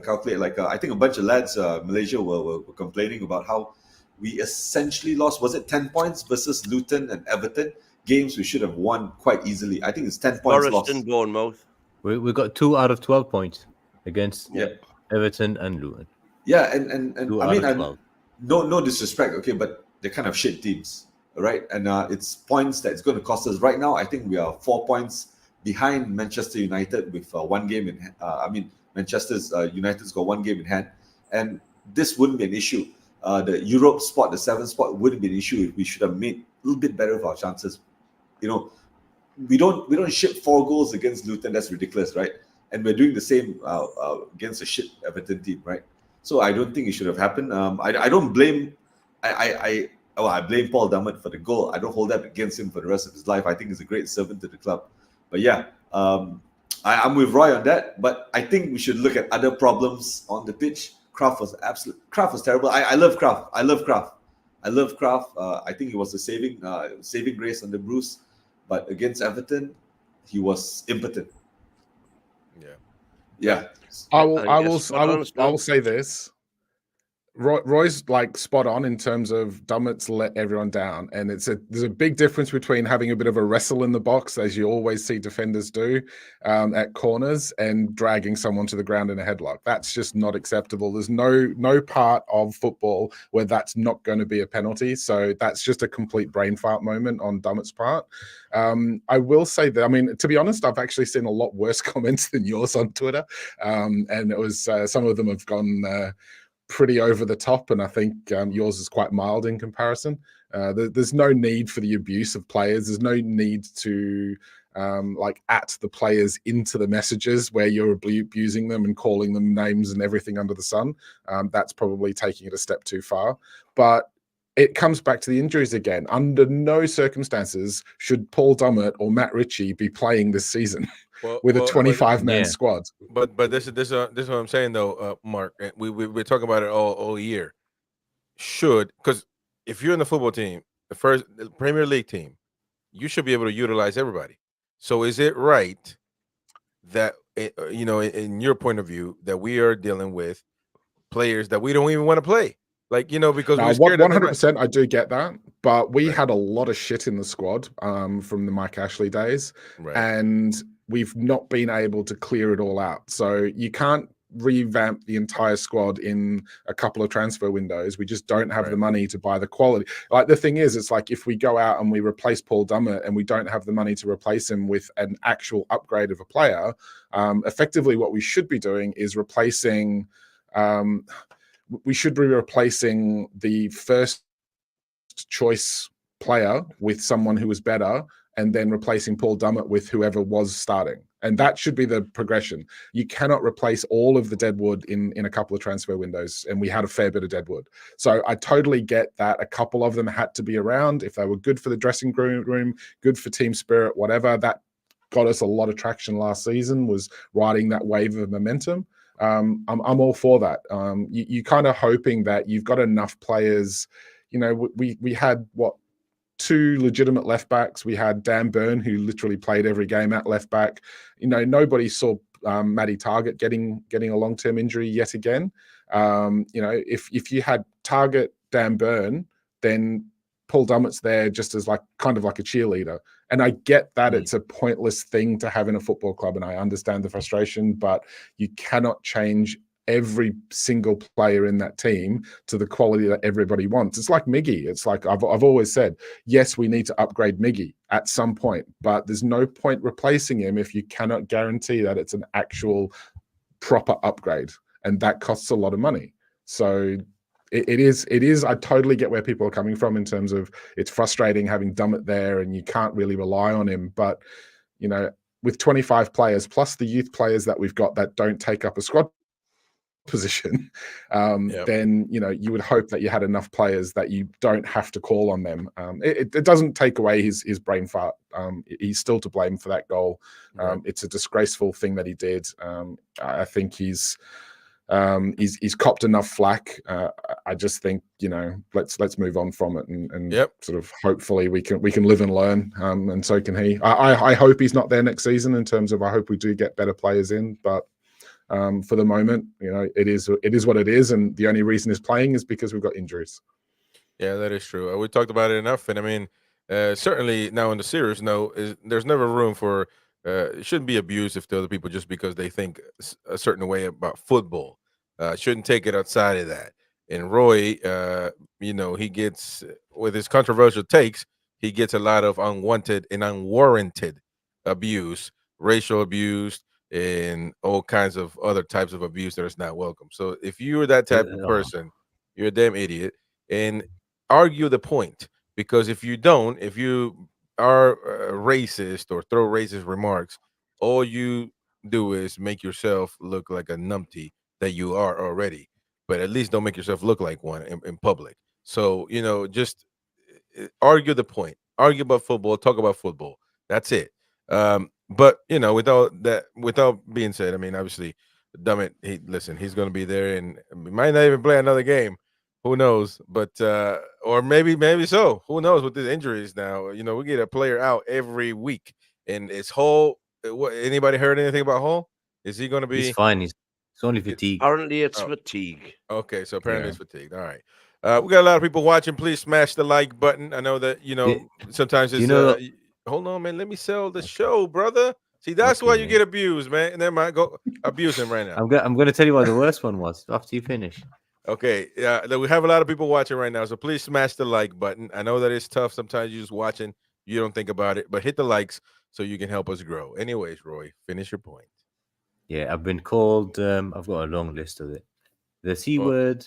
calculate, like I think a bunch of lads, Malaysia were complaining about how we essentially lost. Was it 10 points versus Luton and Everton? Games we should have won quite easily. I think it's 10 points Forest lost. And Bournemouth. We got 2 out of 12 points against Everton and Luton. Yeah, and I mean, no disrespect, okay, but they're kind of shit teams, right? And it's points that's going to cost us. Right now, I think we are 4 points behind Manchester United with 1 game in. Manchester's United's got 1 game in hand, and this wouldn't be an issue. The Europe spot, the 7th spot, wouldn't be an issue if we should have made a little bit better of our chances. You know, we don't ship 4 goals against Luton. That's ridiculous, right? And we're doing the same against a shit Everton team, right? So I don't think it should have happened. I don't blame. I blame Paul Dummett for the goal. I don't hold that against him for the rest of his life. I think he's a great servant to the club. But yeah, I'm with Roy on that. But I think we should look at other problems on the pitch. Kraft was terrible. I love Kraft. I love Kraft. I think he was a saving grace under Bruce. But against Everton, he was impotent. Yeah. I will say this. Roy's like spot on in terms of Dummett's let everyone down, and there's a big difference between having a bit of a wrestle in the box, as you always see defenders do at corners, and dragging someone to the ground in a headlock. That's just not acceptable. There's no part of football where that's not going to be a penalty. So that's just a complete brain fart moment on Dummett's part. I will say that, I mean, to be honest, I've actually seen a lot worse comments than yours on Twitter, and it was some of them have gone pretty over the top, and I think yours is quite mild in comparison. There's no need for the abuse of players. There's no need to at the players into the messages where you're abusing them and calling them names and everything under the sun. That's probably taking it a step too far. But it comes back to the injuries again. Under no circumstances should Paul Dummett or Matt Ritchie be playing this season with a 25-man squad. But this is what I'm saying though, Mark. We're talking about it all year. Because if you're in the football team, the Premier League team, you should be able to utilize everybody. So is it right that in your point of view, that we are dealing with players that we don't even want to play? Like, because we're scared 100%, I do get that, but we had a lot of shit in the squad from the Mike Ashley days, and we've not been able to clear it all out. So you can't revamp the entire squad in a couple of transfer windows. We just don't have the money to buy the quality. Like, the thing is, it's like if we go out and we replace Paul Dummett and we don't have the money to replace him with an actual upgrade of a player, effectively what we should be doing is replacing the first choice player with someone who was better, and then replacing Paul Dummett with whoever was starting. And that should be the progression. You cannot replace all of the deadwood in a couple of transfer windows, and we had a fair bit of deadwood. So I totally get that a couple of them had to be around. If they were good for the dressing room, good for team spirit, whatever, that got us a lot of traction last season, was riding that wave of momentum. I'm all for that. You kind of hoping that you've got enough players. You know, we had what, 2 legitimate left backs. We had Dan Burn, who literally played every game at left back. You know, nobody saw Matty Targett getting a long-term injury yet again. You know, if you had Targett, Dan Burn, then Paul Dummett's there just as kind of like a cheerleader. And I get that it's a pointless thing to have in a football club, and I understand the frustration, but you cannot change every single player in that team to the quality that everybody wants. It's like Miggy. It's like I've always said, yes, we need to upgrade Miggy at some point, but there's no point replacing him if you cannot guarantee that it's an actual proper upgrade, and that costs a lot of money. So it is. I totally get where people are coming from in terms of it's frustrating having Dummett there and you can't really rely on him. But, you know, with 25 players plus the youth players that we've got that don't take up a squad position, then, you know, you would hope that you had enough players that you don't have to call on them. It doesn't take away his brain fart. He's still to blame for that goal. It's a disgraceful thing that he did. I think he's copped enough flack. I just think, you know, let's move on from it and sort of hopefully we can live and learn, and so can he. I hope he's not there next season, in terms of I hope we do get better players in, but for the moment, you know, it is what it is, and the only reason he's playing is because we've got injuries. Yeah, that is true. We talked about it enough, and I mean, certainly now on the serious note, there's never room for it shouldn't be abusive to other people just because they think a certain way about football. Shouldn't take it outside of that. And Roy, you know, he gets with his controversial takes, he gets a lot of unwanted and unwarranted abuse, racial abuse, and all kinds of other types of abuse that is not welcome. So if you're that type of person, you're a damn idiot. And argue the point, because if you don't, if you are racist or throw racist remarks, all you do is make yourself look like a numpty that you are already. But at least don't make yourself look like one in public. So, you know, just argue the point, argue about football, talk about football. That's it. But you know, without being said, I mean, obviously, Dummett, he's going to be there, and he might not even play another game. Who knows? But or maybe so. Who knows with these injuries now? You know, we get a player out every week, and it's Hall. Anybody heard anything about Hall? Is he going to be? He's fine. It's only fatigue. Apparently, it's fatigue. Okay, so apparently it's fatigued. All right. We got a lot of people watching. Please smash the like button. I know that, you know, sometimes it's hold on, man. Let me sell the show, brother. See, that's why you get abused, man. Never mind. Go abuse him right now. I'm going to tell you what the worst one was after you finish. Okay. Yeah, we have a lot of people watching right now, so please smash the like button. I know that it's tough. Sometimes you're just watching, you don't think about it, but hit the likes so you can help us grow. Anyways, Roy, finish your point. Yeah, I've been called. I've got a long list of it. The C word,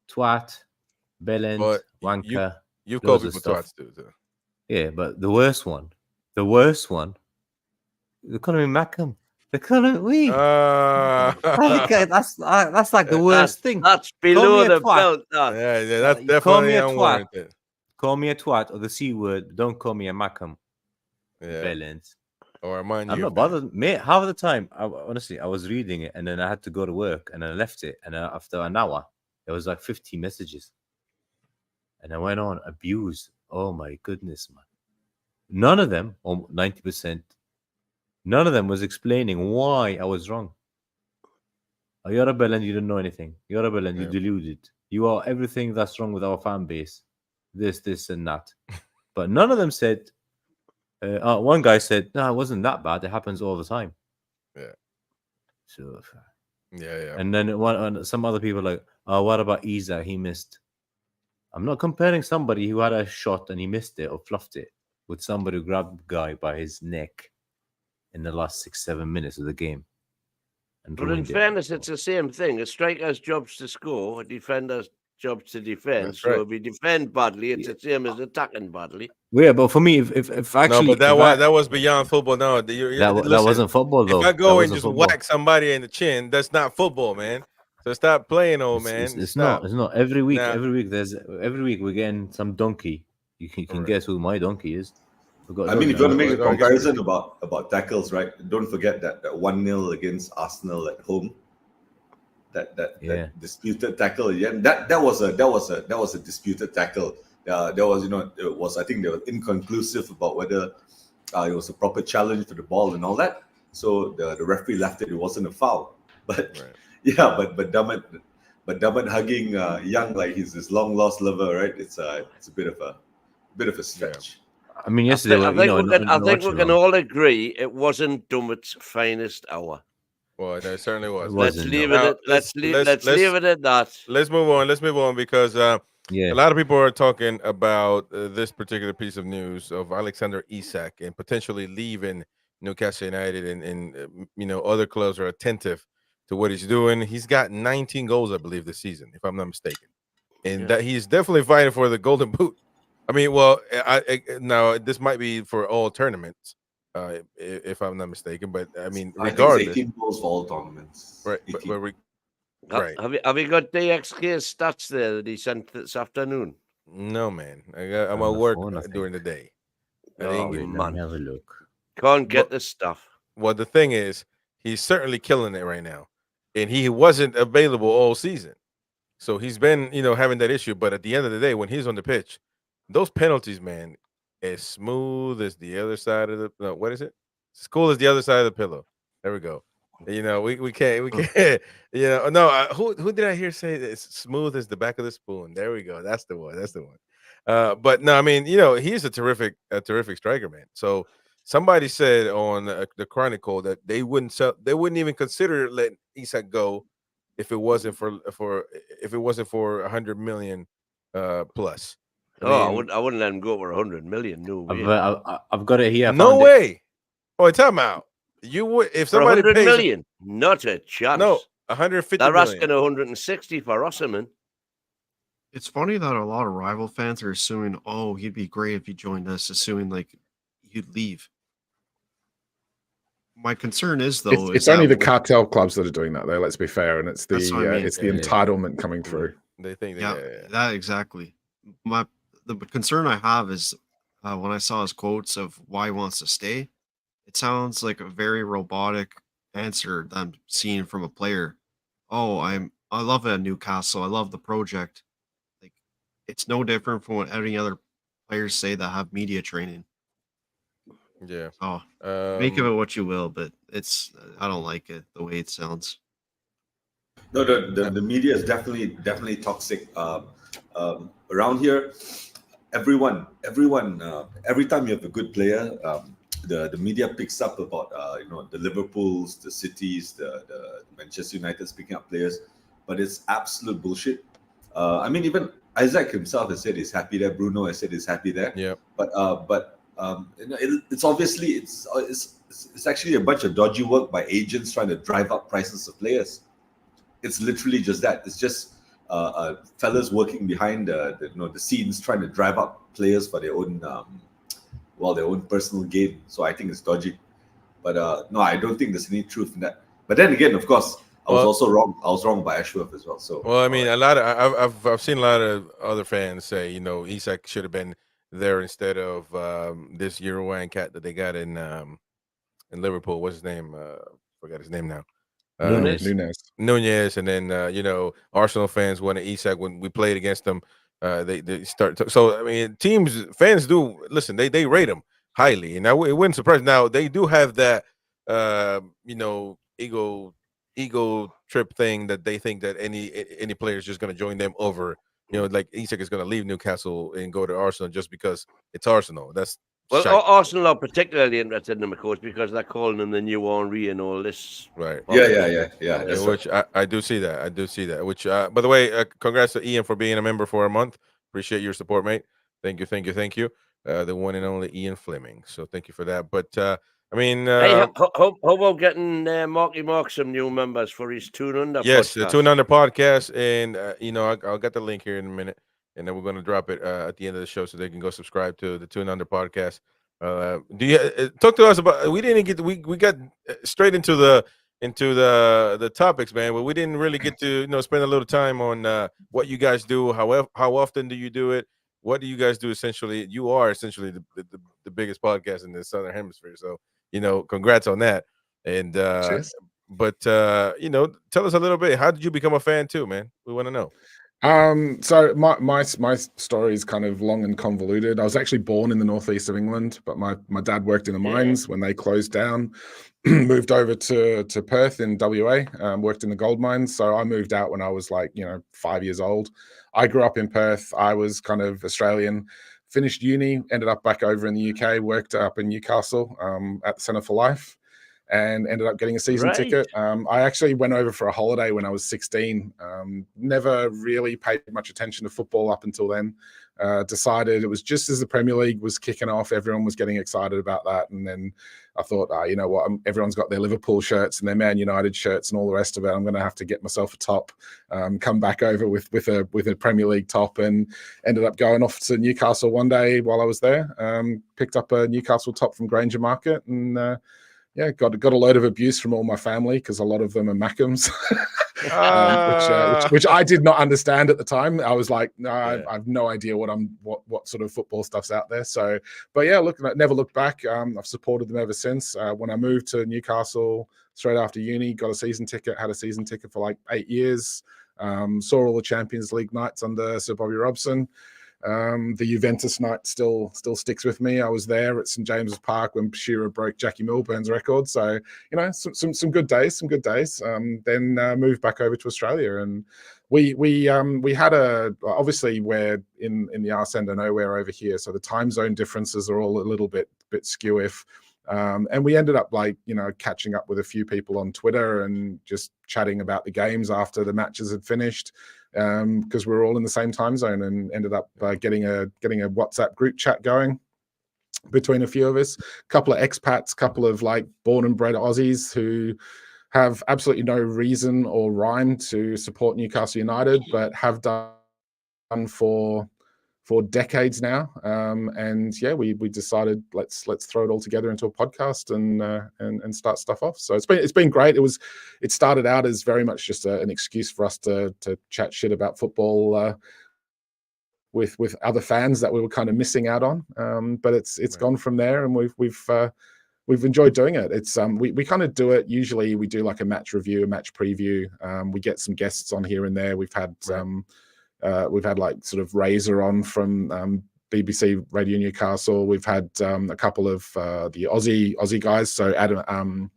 twat, bellend, wanker. You've called people twats too. So. Yeah, but the worst one, they're calling me Mackham. They're calling me. That's like the worst thing. That's below the belt. Yeah, that's definitely unwarranted. Call me a twat or the C word. Don't call me a Mackham. Yeah. Bellend. Or mind I'm not bothered, mate. Half of the time, honestly, I was reading it and then I had to go to work and I left it. And after an hour, there was like 50 messages. And I went on abuse. Oh my goodness, man. None of them, or 90%, none of them was explaining why I was wrong. Oh, you're a bellend, you don't know anything. You're a bellend, you deluded. You are everything that's wrong with our fan base. This, and that. But none of them said. One guy said, "No, it wasn't that bad. It happens all the time." Yeah. So. Yeah. And then some other people like, "Oh, what about Isak? He missed." I'm not comparing somebody who had a shot and he missed it or fluffed it with somebody who grabbed the guy by his neck in the last 6-7 minutes of the game. But in fairness, it's the same thing. A striker's job's to score, a defender's job's to defend. That's so right. if you defend badly, it's the same as attacking badly. Yeah, but for me, if actually... No, but that was beyond football. No, that wasn't football, though. If I go and just whack somebody in the chin, that's not football, man. So stop playing, old man. It's not. Every week we're getting some donkey. You can guess who my donkey is. I mean, if you want to make a Well, I guess comparison about tackles, right? Don't forget that 1-0 against Arsenal at home. Yeah. That disputed tackle. Yeah, that was a disputed tackle. There was, it was, I think they were inconclusive about whether it was a proper challenge for the ball and all that. So the referee left it. It wasn't a foul. But Right. yeah, but Dummett hugging Young like he's his long lost lover, right? It's a bit of a stretch. I mean, I yesterday, think, I you think, know, we can, I not think we watching can it. all agree it wasn't Dummett's finest hour. Well, that certainly was. It Let's wasn't, leave no. it. Now, At, let's leave it at that. Let's move on. Let's move on because Yeah. a lot of people are talking about this particular piece of news of Alexander Isak and potentially leaving Newcastle United, and other clubs are attentive to what he's doing. He's got 19 goals, I believe, this season, if I'm not mistaken, and Yeah. that he's definitely fighting for the Golden Boot. I mean, well, now this might be for all tournaments, if I'm not mistaken, but I mean, I think it's regardless, 18 goals for all tournaments. right? 18. Right. Have you got DXK's stats there that he sent this afternoon? No, man. I'm On at the work phone, I during think. the day. I Oh, didn't Wait, get, let man. me have a look. Can't get But- this stuff. well, the thing is, he's certainly killing it right now, and he wasn't available all season, so he's been, having that issue. But at the end of the day, when he's on the pitch, those penalties, man, as smooth as the other side of the what is it? As cool as the other side of the pillow. There we go. We can't. No. Who did I hear say that it's smooth as the back of the spoon? There we go. That's the one. That's the one. But no, I mean, he's a terrific striker, man. So somebody said on the Chronicle that they wouldn't even consider letting Isak go if it wasn't for 100 million plus. I wouldn't let him go for 100 million. No way. I've got it here. I No found it. way. Oh, time out. You would if For somebody 100 pays million? Not a chance. no 150 They're million. asking 160 for Osimhen. It's funny that a lot of rival fans are assuming, oh, he'd be great if he joined us, assuming like he'd leave. My concern is though, It's is only that the cartel clubs that are doing that, though. Let's be fair, and it's the That's what I mean. it's the Yeah, yeah. entitlement coming through. They think yeah, that that exactly. The concern I have is when I saw his quotes of why he wants to stay, it sounds like a very robotic answer that I'm seeing from a player. Oh, I love it at Newcastle. I love the project. Like it's no different from what any other players say that have media training. yeah. Oh, make of Um, it what you will, but I don't like it the way it sounds. No, the media is definitely toxic. Around here, everyone, every time you have a good player, the media picks up about the Liverpools, the Cities, the Manchester United picking up players, but it's absolute bullshit. I mean, even Isak himself has said he's happy there. Bruno has said he's happy there. yeah. But it's obviously it's actually a bunch of dodgy work by agents trying to drive up prices of players. It's literally just that. It's just fellas working behind the scenes trying to drive up players for their own their own personal gain. So I think it's dodgy. But no, I don't think there's any truth in that. But then again, of course, I was Well- also wrong. I was wrong by Ashworth as well. So Well, I mean, a lot of I've seen a lot of other fans say, Isak should have been there instead of this Uruguayan cat that they got in Liverpool. What's his name? Forgot his name now. Nunez, and then Arsenal fans wanted Isak when we played against them. They start so I mean, fans do listen. They rate him highly, and it wouldn't surprise. Now they do have that ego trip thing that they think that any player is just going to join them over. Like Isak is going to leave Newcastle and go to Arsenal just because it's Arsenal. That's Well, shite. Arsenal are particularly interested in him, of course, because they're calling him the new Henry and all this. Right. yeah. Yeah, That's right. which I do see that. I do see that. Which, by the way, congrats to Ian for being a member for a month. Appreciate your support, mate. Thank you. The one and only Ian Fleming. So thank you for that. But I mean, Hey, how about getting Marky Mark some new members for his Toon Under yes, podcast? the Toon Under podcast, and I'll get the link here in a minute, and then we're going to drop it at the end of the show so they can go subscribe to the Toon Under podcast. Do you talk to us about? We didn't get we got straight into the topics, man, but we didn't really get to spend a little time on what you guys do. How often do you do it, what do you guys do essentially? You are essentially the biggest podcast in the Southern Hemisphere. So, congrats on that. And Cheers. but tell us a little bit. How did you become a fan too, man? We want to know. So my story is kind of long and convoluted. I was actually born in the northeast of England, but my dad worked in the mines when they closed down. Moved over to Perth in WA, worked in the gold mines. So I moved out when I was like 5 years old. I grew up in Perth. I was kind of Australian. Finished uni, ended up back over in the UK. Worked up in Newcastle at the Centre for Life. And ended up getting a season ticket. I actually went over for a holiday when I was 16. Never really paid much attention to football up until then. Decided it was just as the Premier League was kicking off. Everyone was getting excited about that. And then I thought, you know what? Everyone's got their Liverpool shirts and their Man United shirts and all the rest of it. I'm going to have to get myself a top, come back over with a Premier League top, and ended up going off to Newcastle one day while I was there. Picked up a Newcastle top from Granger Market, and got a load of abuse from all my family because a lot of them are Mackems, which I did not understand at the time. I was like, no, I have no idea what sort of football stuff's out there. So, but yeah, look, never looked back. I've supported them ever since. When I moved to Newcastle straight after uni, got a season ticket, had a season ticket for like 8 years. Saw all the Champions League nights under Sir Bobby Robson. The Juventus night still sticks with me. I was there at St James's Park when Shearer broke Jackie Milburn's record. So some good days. Then moved back over to Australia, and we had obviously we're in the arse end of nowhere over here, so the time zone differences are all a little bit skew if. And we ended up catching up with a few people on Twitter and just chatting about the games after the matches had finished, because we were all in the same time zone, and ended up getting a WhatsApp group chat going between a few of us, a couple of expats, couple of like born and bred Aussies who have absolutely no reason or rhyme to support Newcastle United, but have done for decades now. And we decided let's throw it all together into a podcast and start stuff off. So it's been great. It started out as very much just an excuse for us to chat shit about football with other fans that we were kind of missing out on. But it's gone from there, and we've enjoyed doing it. It's we kind of do it. Usually we do like a match review, a match preview. We get some guests on here and there. We've had like sort of Razor on from BBC Radio Newcastle. We've had a couple of the Aussie guys. So Adam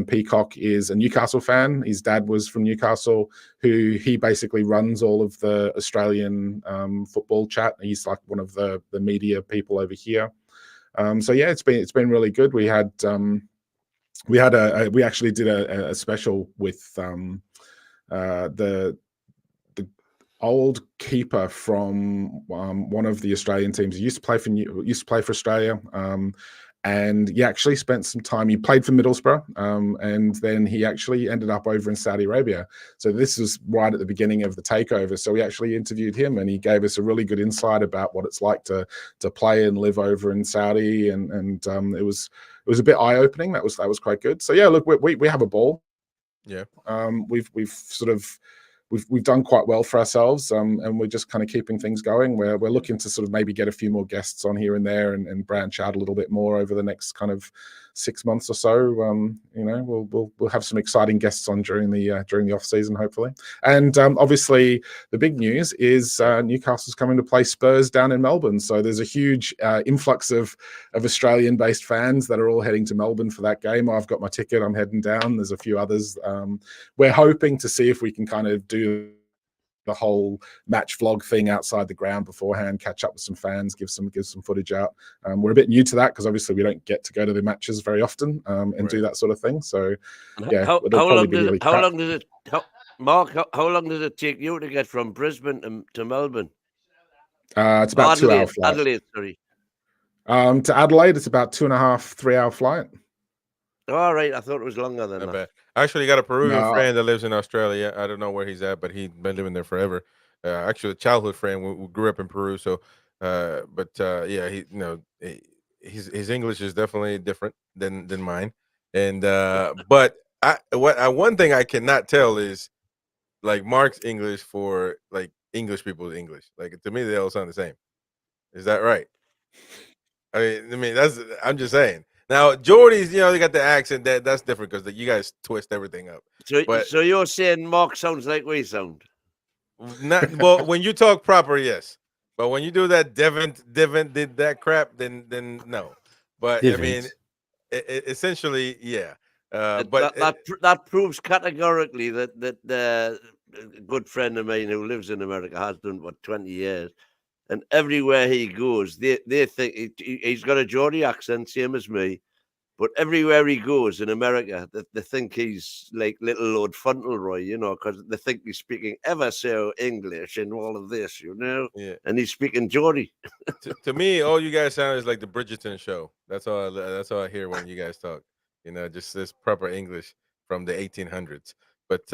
Peacock is a Newcastle fan. His dad was from Newcastle, he basically runs all of the Australian football chat. He's like one of the media people over here. So yeah, it's been really good. We actually did a special with the old keeper from one of the Australian teams. He used to play for Australia, and he actually spent some time. He played for Middlesbrough, and then he actually ended up over in Saudi Arabia. So this was right at the beginning of the takeover. So we actually interviewed him, and he gave us a really good insight about what it's like to play and live over in Saudi, and it was a bit eye opening. That was quite good. So yeah, look, we have a ball. Yeah, We've done quite well for ourselves, and we're just kind of keeping things going. We're looking to sort of maybe get a few more guests on here and there, and branch out a little bit more over the next kind of 6 months or so. We'll have some exciting guests on during the off season, hopefully. And obviously, the big news is Newcastle's coming to play Spurs down in Melbourne. So there's a huge influx of Australian-based fans that are all heading to Melbourne for that game. I've got my ticket. I'm heading down. There's a few others. We're hoping to see if we can kind of do the whole match vlog thing outside the ground beforehand, catch up with some fans, give some footage out. We're a bit new to that because obviously we don't get to go to the matches very often and do that sort of thing. So yeah, how long does it take you to get from Brisbane to Melbourne? It's about Adelaide, 2 hour flight. Adelaide, sorry. To Adelaide, it's about 2.5, 3 hour flight. All right, I thought it was longer than that. Bad. I actually got a Peruvian friend that lives in Australia. I don't know where he's at, but he's been living there forever. Actually, a childhood friend. We grew up in Peru, so yeah, his English is definitely different than mine. And but one thing I cannot tell is like Mark's English for like English people's English. Like to me, they all sound the same. Is that right? I mean, that's. I'm just saying. Now, Jordy's, they got the accent. That's different because you guys twist everything up. But So you're saying Mark sounds like we sound? not well when you talk proper, yes. But when you do that, Devin did that crap, then no. But I mean, Different. essentially, yeah. That proves categorically that a good friend of mine who lives in America has done for 20 years, and everywhere he goes, they think he's got a Geordie accent, same as me. But everywhere he goes in America, they think he's like little Lord Fauntleroy, because they think he's speaking ever so English and all of this, Yeah. and he's speaking Geordie. To me, all you guys sound is like the Bridgerton show. That's all I hear when you guys talk. Just this proper English from the 1800s. But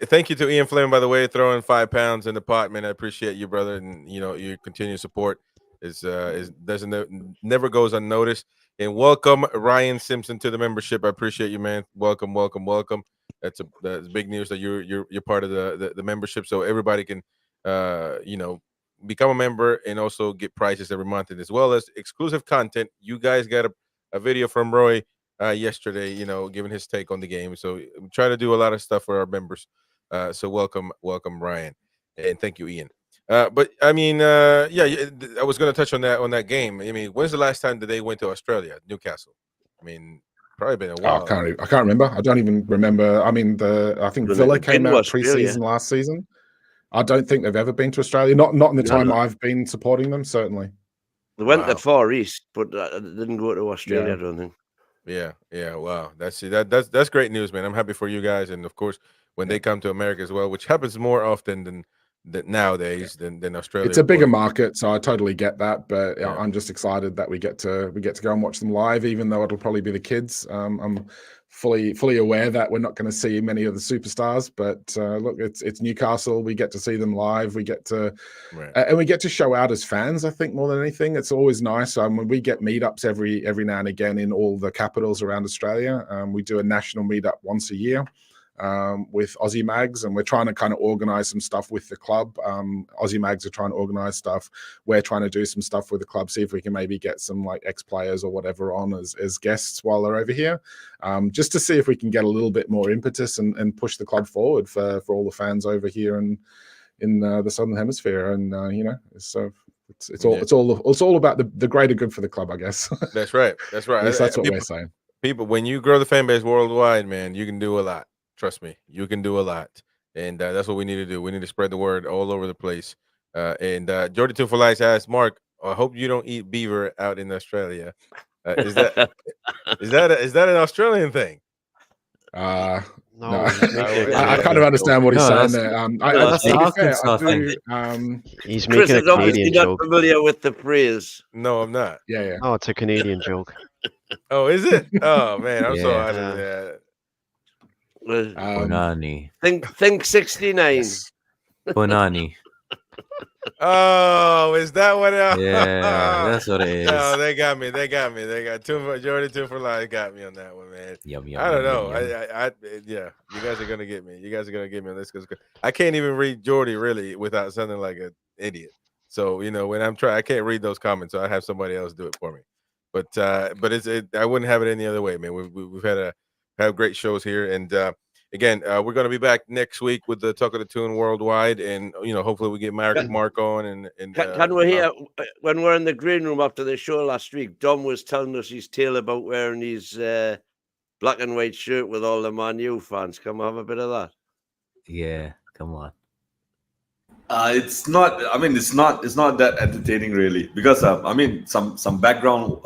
thank you to Ian Flynn, by the way, throwing £5 in the pot, man. I appreciate you, brother, and your continued support is never goes unnoticed. And welcome Ryan Simpson to the membership. I appreciate you, man. Welcome, welcome, welcome. That's big news that you're part of the membership, so everybody can become a member and also get prizes every month, and as well as exclusive content. You guys got a video from Roy yesterday, giving his take on the game. So we try to do a lot of stuff for our members. So welcome, Ryan, and thank you, Ian. But I mean, I was going to touch on that game. I mean, when's the last time that they went to Australia, Newcastle? I mean, probably been a while. I can't remember. I don't even remember. I mean, I think Villa came out pre-season last season. I don't think they've ever been to Australia. Not in the time I've been supporting them. Certainly, they went to Far East, but didn't go to Australia. Yeah. I don't think. Yeah. Wow, that's great news, man. I'm happy for you guys, and of course, when they come to America as well, which happens more often than nowadays than Australia. It's a bigger market, so I totally get that. But I'm just excited that we get to go and watch them live, even though it'll probably be the kids. I'm fully aware that we're not going to see many of the superstars, but look, it's Newcastle. We get to see them live. We get to and we get to show out as fans. I think more than anything, it's always nice. When we get meetups every now and again in all the capitals around Australia. We do a national meetup once a year. With Aussie Mags, and we're trying to kind of organize some stuff with the club. Aussie Mags are trying to organize stuff. We're trying to do some stuff with the club, see if we can maybe get some like ex-players or whatever on as guests while they're over here, just to see if we can get a little bit more impetus and push the club forward for all the fans over here and in the Southern Hemisphere. And so it's all about the greater good for the club, I guess. That's right. At least that's what we're saying. People, when you grow the fan base worldwide, man, you can do a lot. Trust me, you can do a lot, and that's what we need to do. We need to spread the word all over the place. And Jordy Toon for Life asked Mark, "I hope you don't eat beaver out in Australia." Is that an Australian thing? No, I kind of understand what he's saying there. That's the Arkansas thing. He's Chris making a is obviously Canadian not joke. familiar with the phrase. No, I'm not. Yeah. Oh, it's a Canadian joke. Oh, is it? Oh man, I'm so out Yeah. of that. Bonani. Think 69. Yes. Bonani. Oh, is that what? Yeah, that's what it is. No, they got me. They got Jordy Toon for Life got me on that one, man. Yum, I don't know. yum. Yeah, you guys are gonna get me. You guys are gonna get me on this because I can't even read Jordy really without sounding like an idiot. So when I'm trying, I can't read those comments, so I have somebody else do it for me. But I wouldn't have it any other way, man. We've had great shows here, and again, we're going to be back next week with the Talk of the Toon worldwide, and hopefully we get Mark on. And Can we hear when we're in the green room after the show last week? Dom was telling us his tale about wearing his black and white shirt with all the Man U fans. Can we have a bit of that? Yeah, come on. It's not. I mean, it's not that entertaining really, because some background.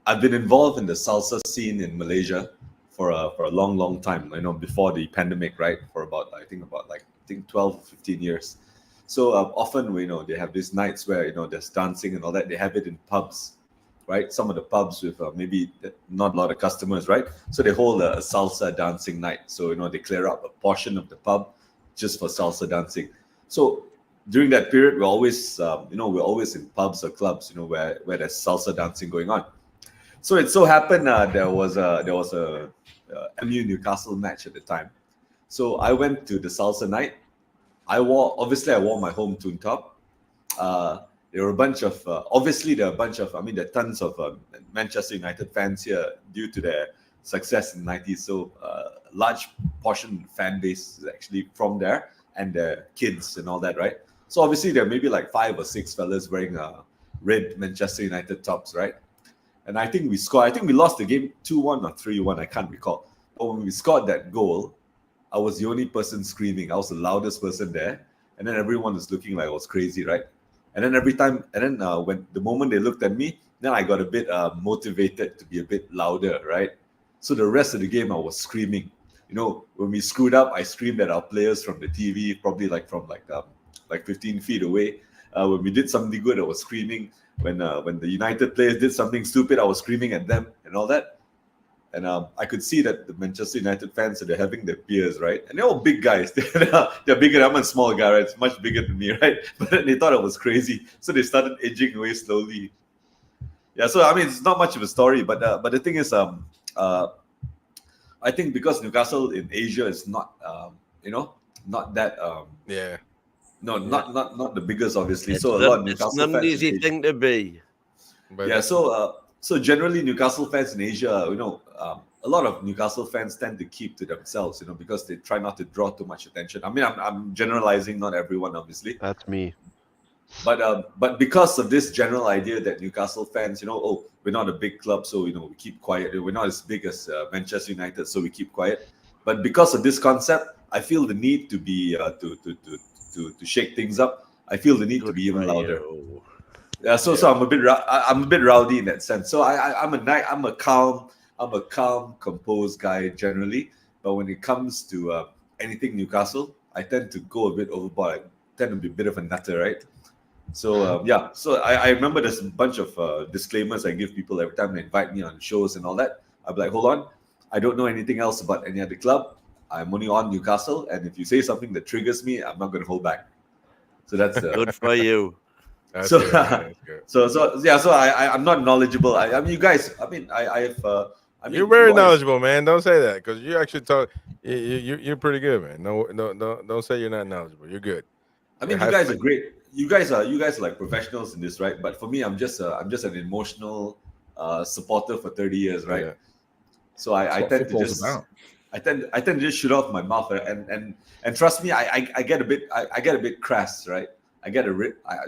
I've been involved in the salsa scene in Malaysia for a long time. Before the pandemic, right? For about 12 or 15 years. So often they have these nights where there's dancing and all that. They have it in pubs, right? Some of the pubs with maybe not a lot of customers, right? So they hold a salsa dancing night. So they clear up a portion of the pub just for salsa dancing. So during that period, we're always in pubs or clubs, where there's salsa dancing going on. So it so happened there was a MU Newcastle match at the time. So I went to the salsa night. I wore my home Toon top, there were a bunch of obviously there are a bunch of there are tons of Manchester United fans here due to their success in the 90s. So large portion fan base is actually from there, and their kids and all that, right? So obviously there may be like 5 or 6 fellas wearing red Manchester United tops, right? And I think we scored. I think we lost the game 2-1 or 3-1. I can't recall. But when we scored that goal, I was the only person screaming. I was the loudest person there, and then everyone was looking like I was crazy, right? And then when the moment they looked at me, then I got a bit motivated to be a bit louder, right? So the rest of the game, I was screaming. When we screwed up, I screamed at our players from the TV, probably from 15 feet away. When we did something good, I was screaming. When the United players did something stupid, I was screaming at them and all that. And I could see that the Manchester United fans, they're having their beers, right? And they're all big guys. They're bigger. I'm a small guy, right? It's much bigger than me, right? But then they thought I was crazy, so they started edging away slowly. Yeah, so it's not much of a story, but the thing is, I think because Newcastle in Asia is not, not that, not the biggest, obviously. It's so a lot of it's Newcastle not an fans. easy thing to be. But Yeah, so generally Newcastle fans in Asia, a lot of Newcastle fans tend to keep to themselves, because they try not to draw too much attention. I'm generalizing, not everyone, obviously. That's me. But because of this general idea that Newcastle fans, we're not a big club, so we keep quiet. We're not as big as Manchester United, so we keep quiet. But because of this concept, I feel the need to be to shake things up. I feel the need to be even louder. Yeah, so I'm a bit rowdy in that sense. So I'm a calm, composed guy generally. But when it comes to anything Newcastle, I tend to go a bit overboard. I tend to be a bit of a nutter, right? So so I remember there's a bunch of disclaimers I give people every time they invite me on shows and all that. I'm like, hold on, I don't know anything else about any other club. I'm only on Newcastle, and if you say something that triggers me, I'm not going to hold back. So that's Good for you. that's so good, man, that's good. so I'm not knowledgeable. You guys. You're very you are- knowledgeable, man. Don't say that because you actually talk. You're pretty good, man. No, don't say you're not knowledgeable. You're good. you It has guys to are be. great. You guys are like professionals in this, right? But for me, I'm just an emotional supporter for 30 years, right? Yeah. So I That's what tend to football's just about. I tend to just shoot off my mouth, and trust me, I get a bit crass, right? I get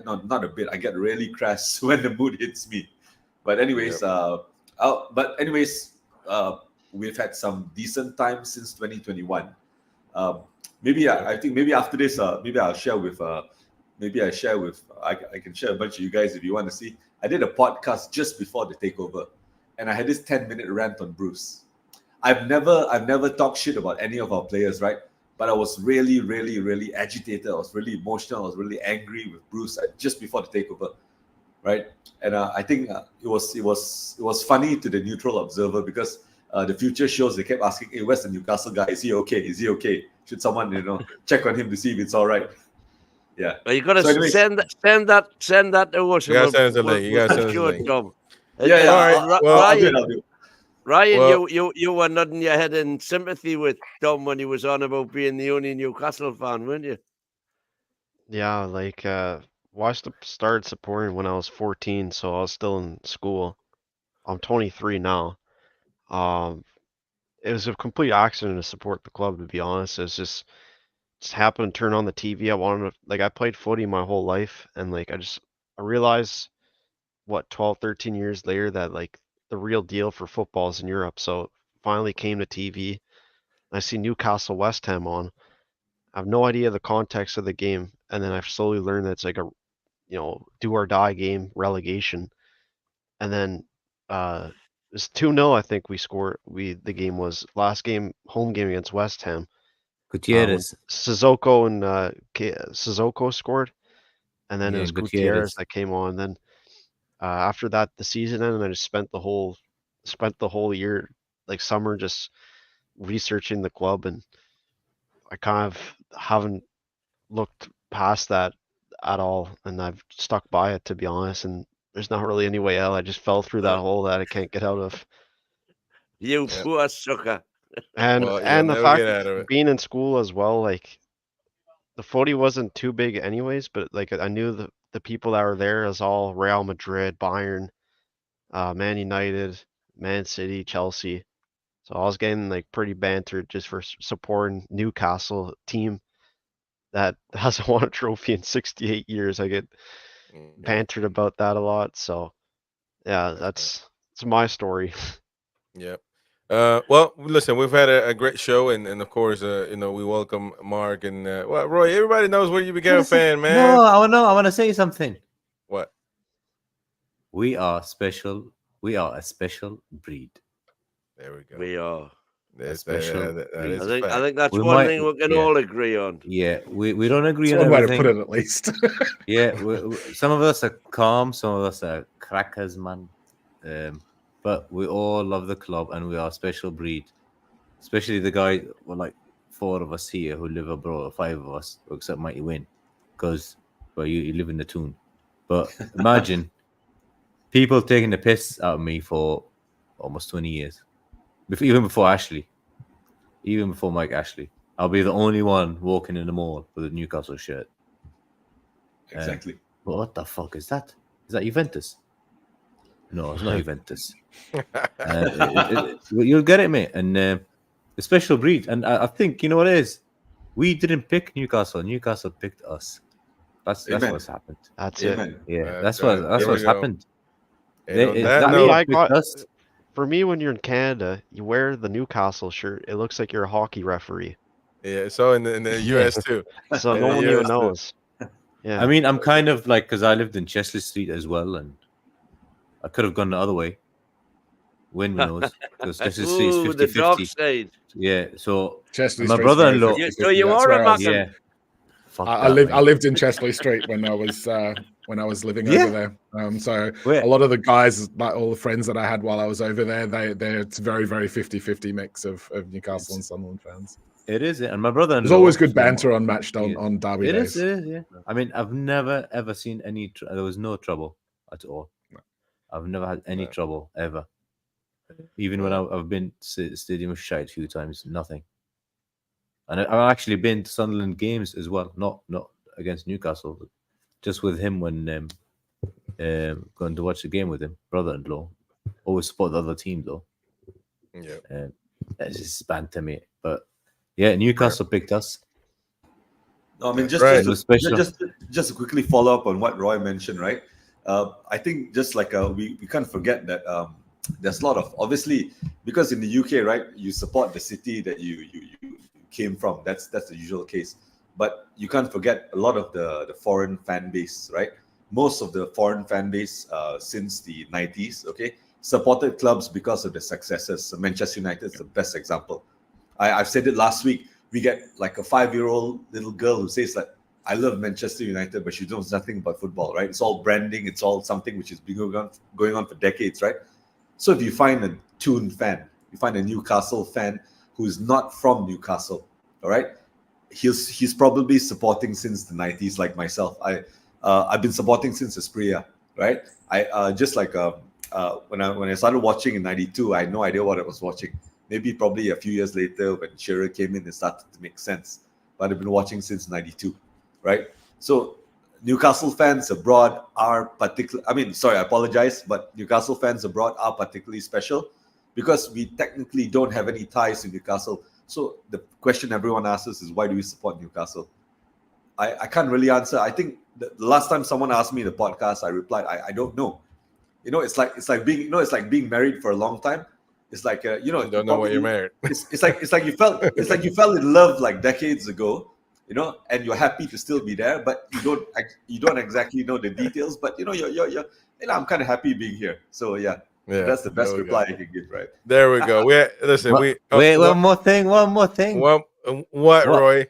not a bit. I get really crass when the mood hits me. But anyways, we've had some decent time since 2021. I think maybe after this, maybe I'll share with I can share a bunch of you guys if you want to see. I did a podcast just before the takeover, and I had this 10-minute rant on Bruce. I've never talked shit about any of our players, right? But I was really, really, really agitated. I was really emotional. I was really angry with Bruce just before the takeover, right? And I think it was funny to the neutral observer because the future shows they kept asking, "Hey, where's the Newcastle guy? Is he okay? Is he okay? Should someone check on him to see if it's all right?" Yeah. Well, you got to So anyways- send that to us. You gotta send us a link. You gotta send us a sure, link. Tom. Yeah. All right, well, I'll do it. Ryan, Ryan, Well- you were nodding your head in sympathy with Dom when he was on about being the only Newcastle fan, weren't you? Yeah, started supporting when I was 14, so I was still in school. I'm 23 now. It was a complete accident to support the club, to be honest. It was just happened to turn on the TV. I wanted to, I played footy my whole life, and I realized 12, 13 years later that the real deal for football is in Europe. So finally came to TV. I see Newcastle West Ham on. I have no idea the context of the game, and then I've slowly learned that it's like a do or die game, relegation, and then it's 2-0. I think we scored. The game was last game, home game against West Ham. Gutierrez. Sissoko and Sissoko scored, and then it Yeah, was Gutierrez. Gutierrez that came on. Then after that, the season ended, and I just spent the whole year, summer, just researching the club, and I kind of haven't looked past that at all, and I've stuck by it, to be honest. And there's not really any way out. I just fell through that hole that I can't get out of. You Yep. poor sucker. And Well, you'll and the never fact get out of that it. being in school as well, the footy wasn't too big anyways, but I knew the people that were there is all Real Madrid, Bayern, Man United, Man City, Chelsea. So I was getting like pretty bantered just for supporting Newcastle, team that hasn't won a trophy in 68 years. I get bantered about that a lot. So yeah, that's my story. Yep. Well, listen, we've had a great show, and of course, we welcome Mark and well, Roy. Everybody knows where you became a fan, man. No, I want to say something. What? We are special. We are a special breed. There we go. We are. That's special that breed. is I a think fact. that's We one might- thing we can yeah. all agree on. Yeah, we don't agree That's on one way to everything. put it, at least. Yeah, some of us are calm, some of us are crackers, man. But we all love the club, and we are a special breed. Especially the guy, well, like 4 of us here who live abroad, or 5 of us, except Mighty Win, because you live in the Toon. But imagine people taking the piss out of me for almost 20 years, even before Ashley, even before Mike Ashley. I'll be the only one walking in the mall with a Newcastle shirt. Exactly. But what the fuck is that? Is that Juventus? No, it's not Juventus. You'll get it, mate. And the special breed. And I think, you know what it is? We didn't pick Newcastle. Newcastle picked us. That's Amen. what's happened. That's it. Amen. Yeah, That's that's right. what's There we go. happened. And on that That's I note- mean, what I picked got- us. For me, when you're in Canada, you wear the Newcastle shirt. It looks like you're a hockey referee. yeah. So in the US too. So Yeah, no one yeah, even it's the- knows. Yeah. I mean, I'm kind of like, because I lived in Chesley Street as well, and I could have gone the other way. Win knows, because Chesley Street is Ooh, the 50-50. dark side. Yeah, so Chesley my Street's very brother-in-law. 50-50, So you that's are where a I was- Mackem. Yeah. Fuck I that, lived. mate. I lived in Chesley Street when I was living Yeah. over there. So Where? a lot of the guys, like all the friends that I had while I was over there, it's very, very 50-50 mix of Newcastle and Sunderland fans. It is, and my brother-in-law. There's always good so- banter on match Yeah. on derby It days. is, yeah. I mean, I've never ever seen any. There was no trouble at all. I've never had any No. trouble ever. Even when I've been to Stadium of Shite a few times, nothing. And I've actually been to Sunderland games as well, not against Newcastle, but just with him when going to watch the game with him, brother-in-law. Always support the other team though. Yeah. That's just banter, mate. But yeah, Newcastle picked us. No, I mean, Right. just to quickly follow up on what Roy mentioned, right? I think just like we can't forget that there's a lot of, obviously, because in the UK, right, you support the city that you came from. That's the usual case. But you can't forget a lot of the foreign fan base, right? Most of the foreign fan base since the 90s, okay, supported clubs because of the successes. So Manchester United is the best example. I've said it last week. We get like a 5-year-old little girl who says that I love Manchester United, but she knows nothing about football, right? It's all branding. It's all something which has been going on for decades, right? So if you find a Toon fan, you find a Newcastle fan who is not from Newcastle, all right, he's probably supporting since the 90s, like myself. I've been supporting since Espria, right? I just like when I started watching in '92, I had no idea what I was watching. Maybe probably a few years later when Shearer came in, it started to make sense. But I've been watching since '92, right? So Newcastle fans abroad are particular. I mean, sorry, I apologize, but Newcastle fans abroad are particularly special because we technically don't have any ties to Newcastle. So the question everyone asks is, why do we support Newcastle? I can't really answer. I think the last time someone asked me in the podcast, I replied, I don't know. You know, it's like being married for a long time. It's like You don't know when you're married. It's like you fell in love like decades ago, you know, and you're happy to still be there, but you don't exactly know the details. But you know, I'm kind of happy being here. So yeah, that's the best there we reply go. I can give, right? There we go. Listen. Wait, one more thing. What, Roy?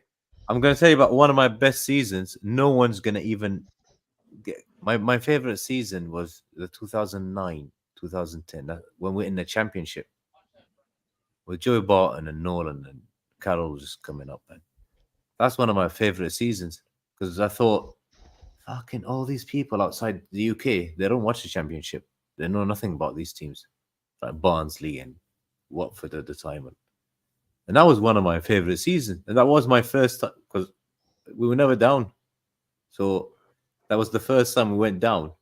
I'm going to tell you about one of my best seasons. No one's going to even get my favorite season was the 2009, 2010, when we're in the championship with Joey Barton and Nolan and Carroll just coming up. And that's one of my favorite seasons because I thought, fucking all these people outside the UK, they don't watch the championship. They know nothing about these teams like Barnsley and Watford at the time. And that was one of my favorite seasons. And that was my first time because we were never down. So That was the first time we went down,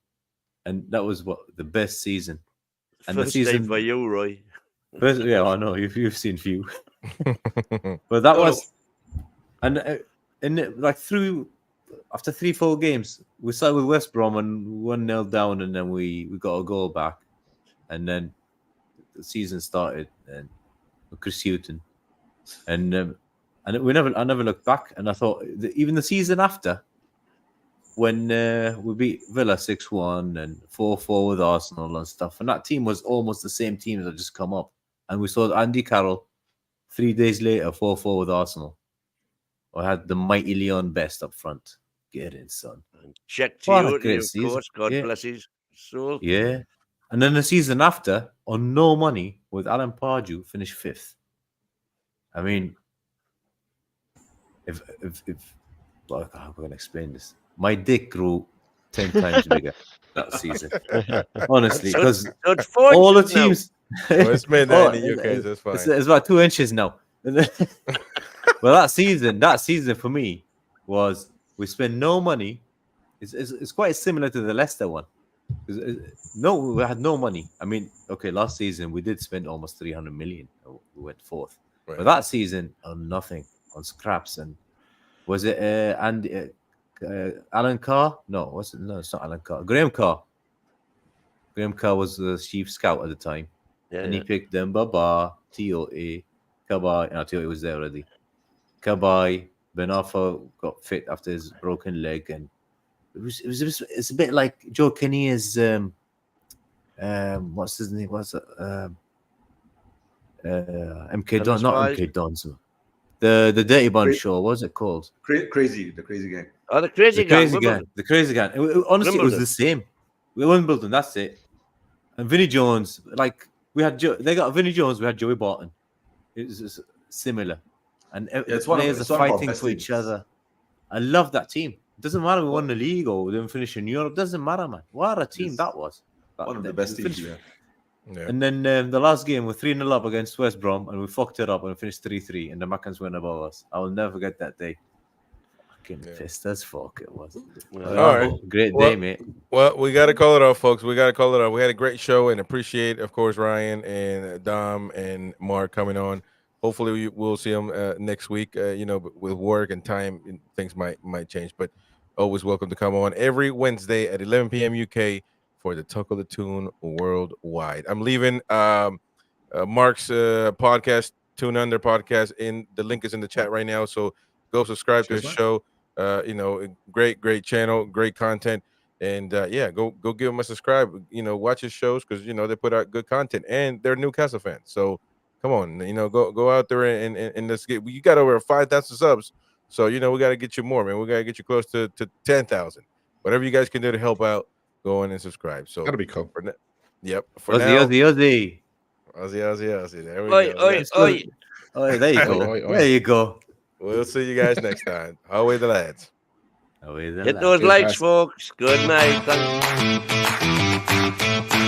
and that was what the best season. And First the time season, for you, Roy. first, yeah, I know you've seen few, but that was, and like through after 3-4 games, we started with West Brom and 1-0 down, and then we got a goal back, and then the season started, and Chris Hutton, and I never looked back, and I thought even the season after, when we beat Villa 6-1 and 4-4 with Arsenal and stuff, and that team was almost the same team that just come up, and we saw Andy Carroll 3 days later 4-4 with Arsenal. I had the mighty Leon Best up front. Get in, son. And check What a to great you, of season. course. God Yeah. bless his soul. Yeah. And then the season after, on no money, with Alan Pardew, finished 5th. I mean, if well, how am I going to explain this? My dick grew 10 times bigger that season. Honestly, because So it's 4 all the inches now. teams. Well, it's midnight in the UK, so it's fine. It's about 2 inches now. Well, that season for me was we spent no money. It's quite similar to the Leicester one. No, we had no money. I mean, okay, last season we did spend almost 300 million. We went 4th, Right. but that season on nothing, on scraps. And was it Alan Carr? No, was it? No, it's not Alan Carr. Graham Carr. Graham Carr was the chief scout at the time, Yeah, and he yeah. picked them Baba, TOA, Kabai. No, TOA was there already. Kabai, Ben Arfa got fit after his broken leg, and it's a bit like Joe Kinnear's what's his name? What's it? MK Don, not Spies? MK Dons. The Dirty Bun Cra- Show. What's it called? Crazy, the crazy gang. Oh, the crazy The gang. Crazy Gang. The Crazy Gang. Honestly, it was Wimbledon. the same. Wimbledon. That's it. And Vinnie Jones, like we had, they got Vinnie Jones. We had Joey Barton. It was just similar, and the it's one of- players it's are one of our fighting best for each teams. other. I love that team. It doesn't matter we won the league or we didn't finish in Europe. Doesn't matter, man. What a team It's that was. One of the best we teams. finished- Yeah. Yeah. And then the last game, we're 3-0 up against West Brom, and we fucked it up and we finished 3-3, and the Maccans went above us. I will never forget that day. Fucking Yeah. pissed as fuck it was. Yeah. All right. Great Well- day, mate. Well, we got to call it off, folks. We got to call it off. We had a great show and appreciate, of course, Ryan and Dom and Mark coming on. Hopefully, we'll see them next week. But with work and time, things might change. But always welcome to come on every Wednesday at 11 p.m. UK for the Talk of the Toon Worldwide. I'm leaving Mark's podcast, Toon Under podcast. The link is in the chat right now. So go subscribe to his Cheers, show. Great channel, great content. And go give him a subscribe. Watch his shows because they put out good content and they're Newcastle fans. So come on, go out there and let's get. You got over 5,000 subs, so we got to get you more, man. We got to get you close to 10,000. Whatever you guys can do to help out, go on and subscribe. So That'd be cool. Yep. For Aussie, now, Aussie. Aussie. There we Oi, go. oi, Yeah. oi. Oh, there you go. Oi, oi, oi. There you go. We'll see you guys next time. Away the lads. Away the Hit lads. those Cheers, likes, guys. folks. Good night. Thank-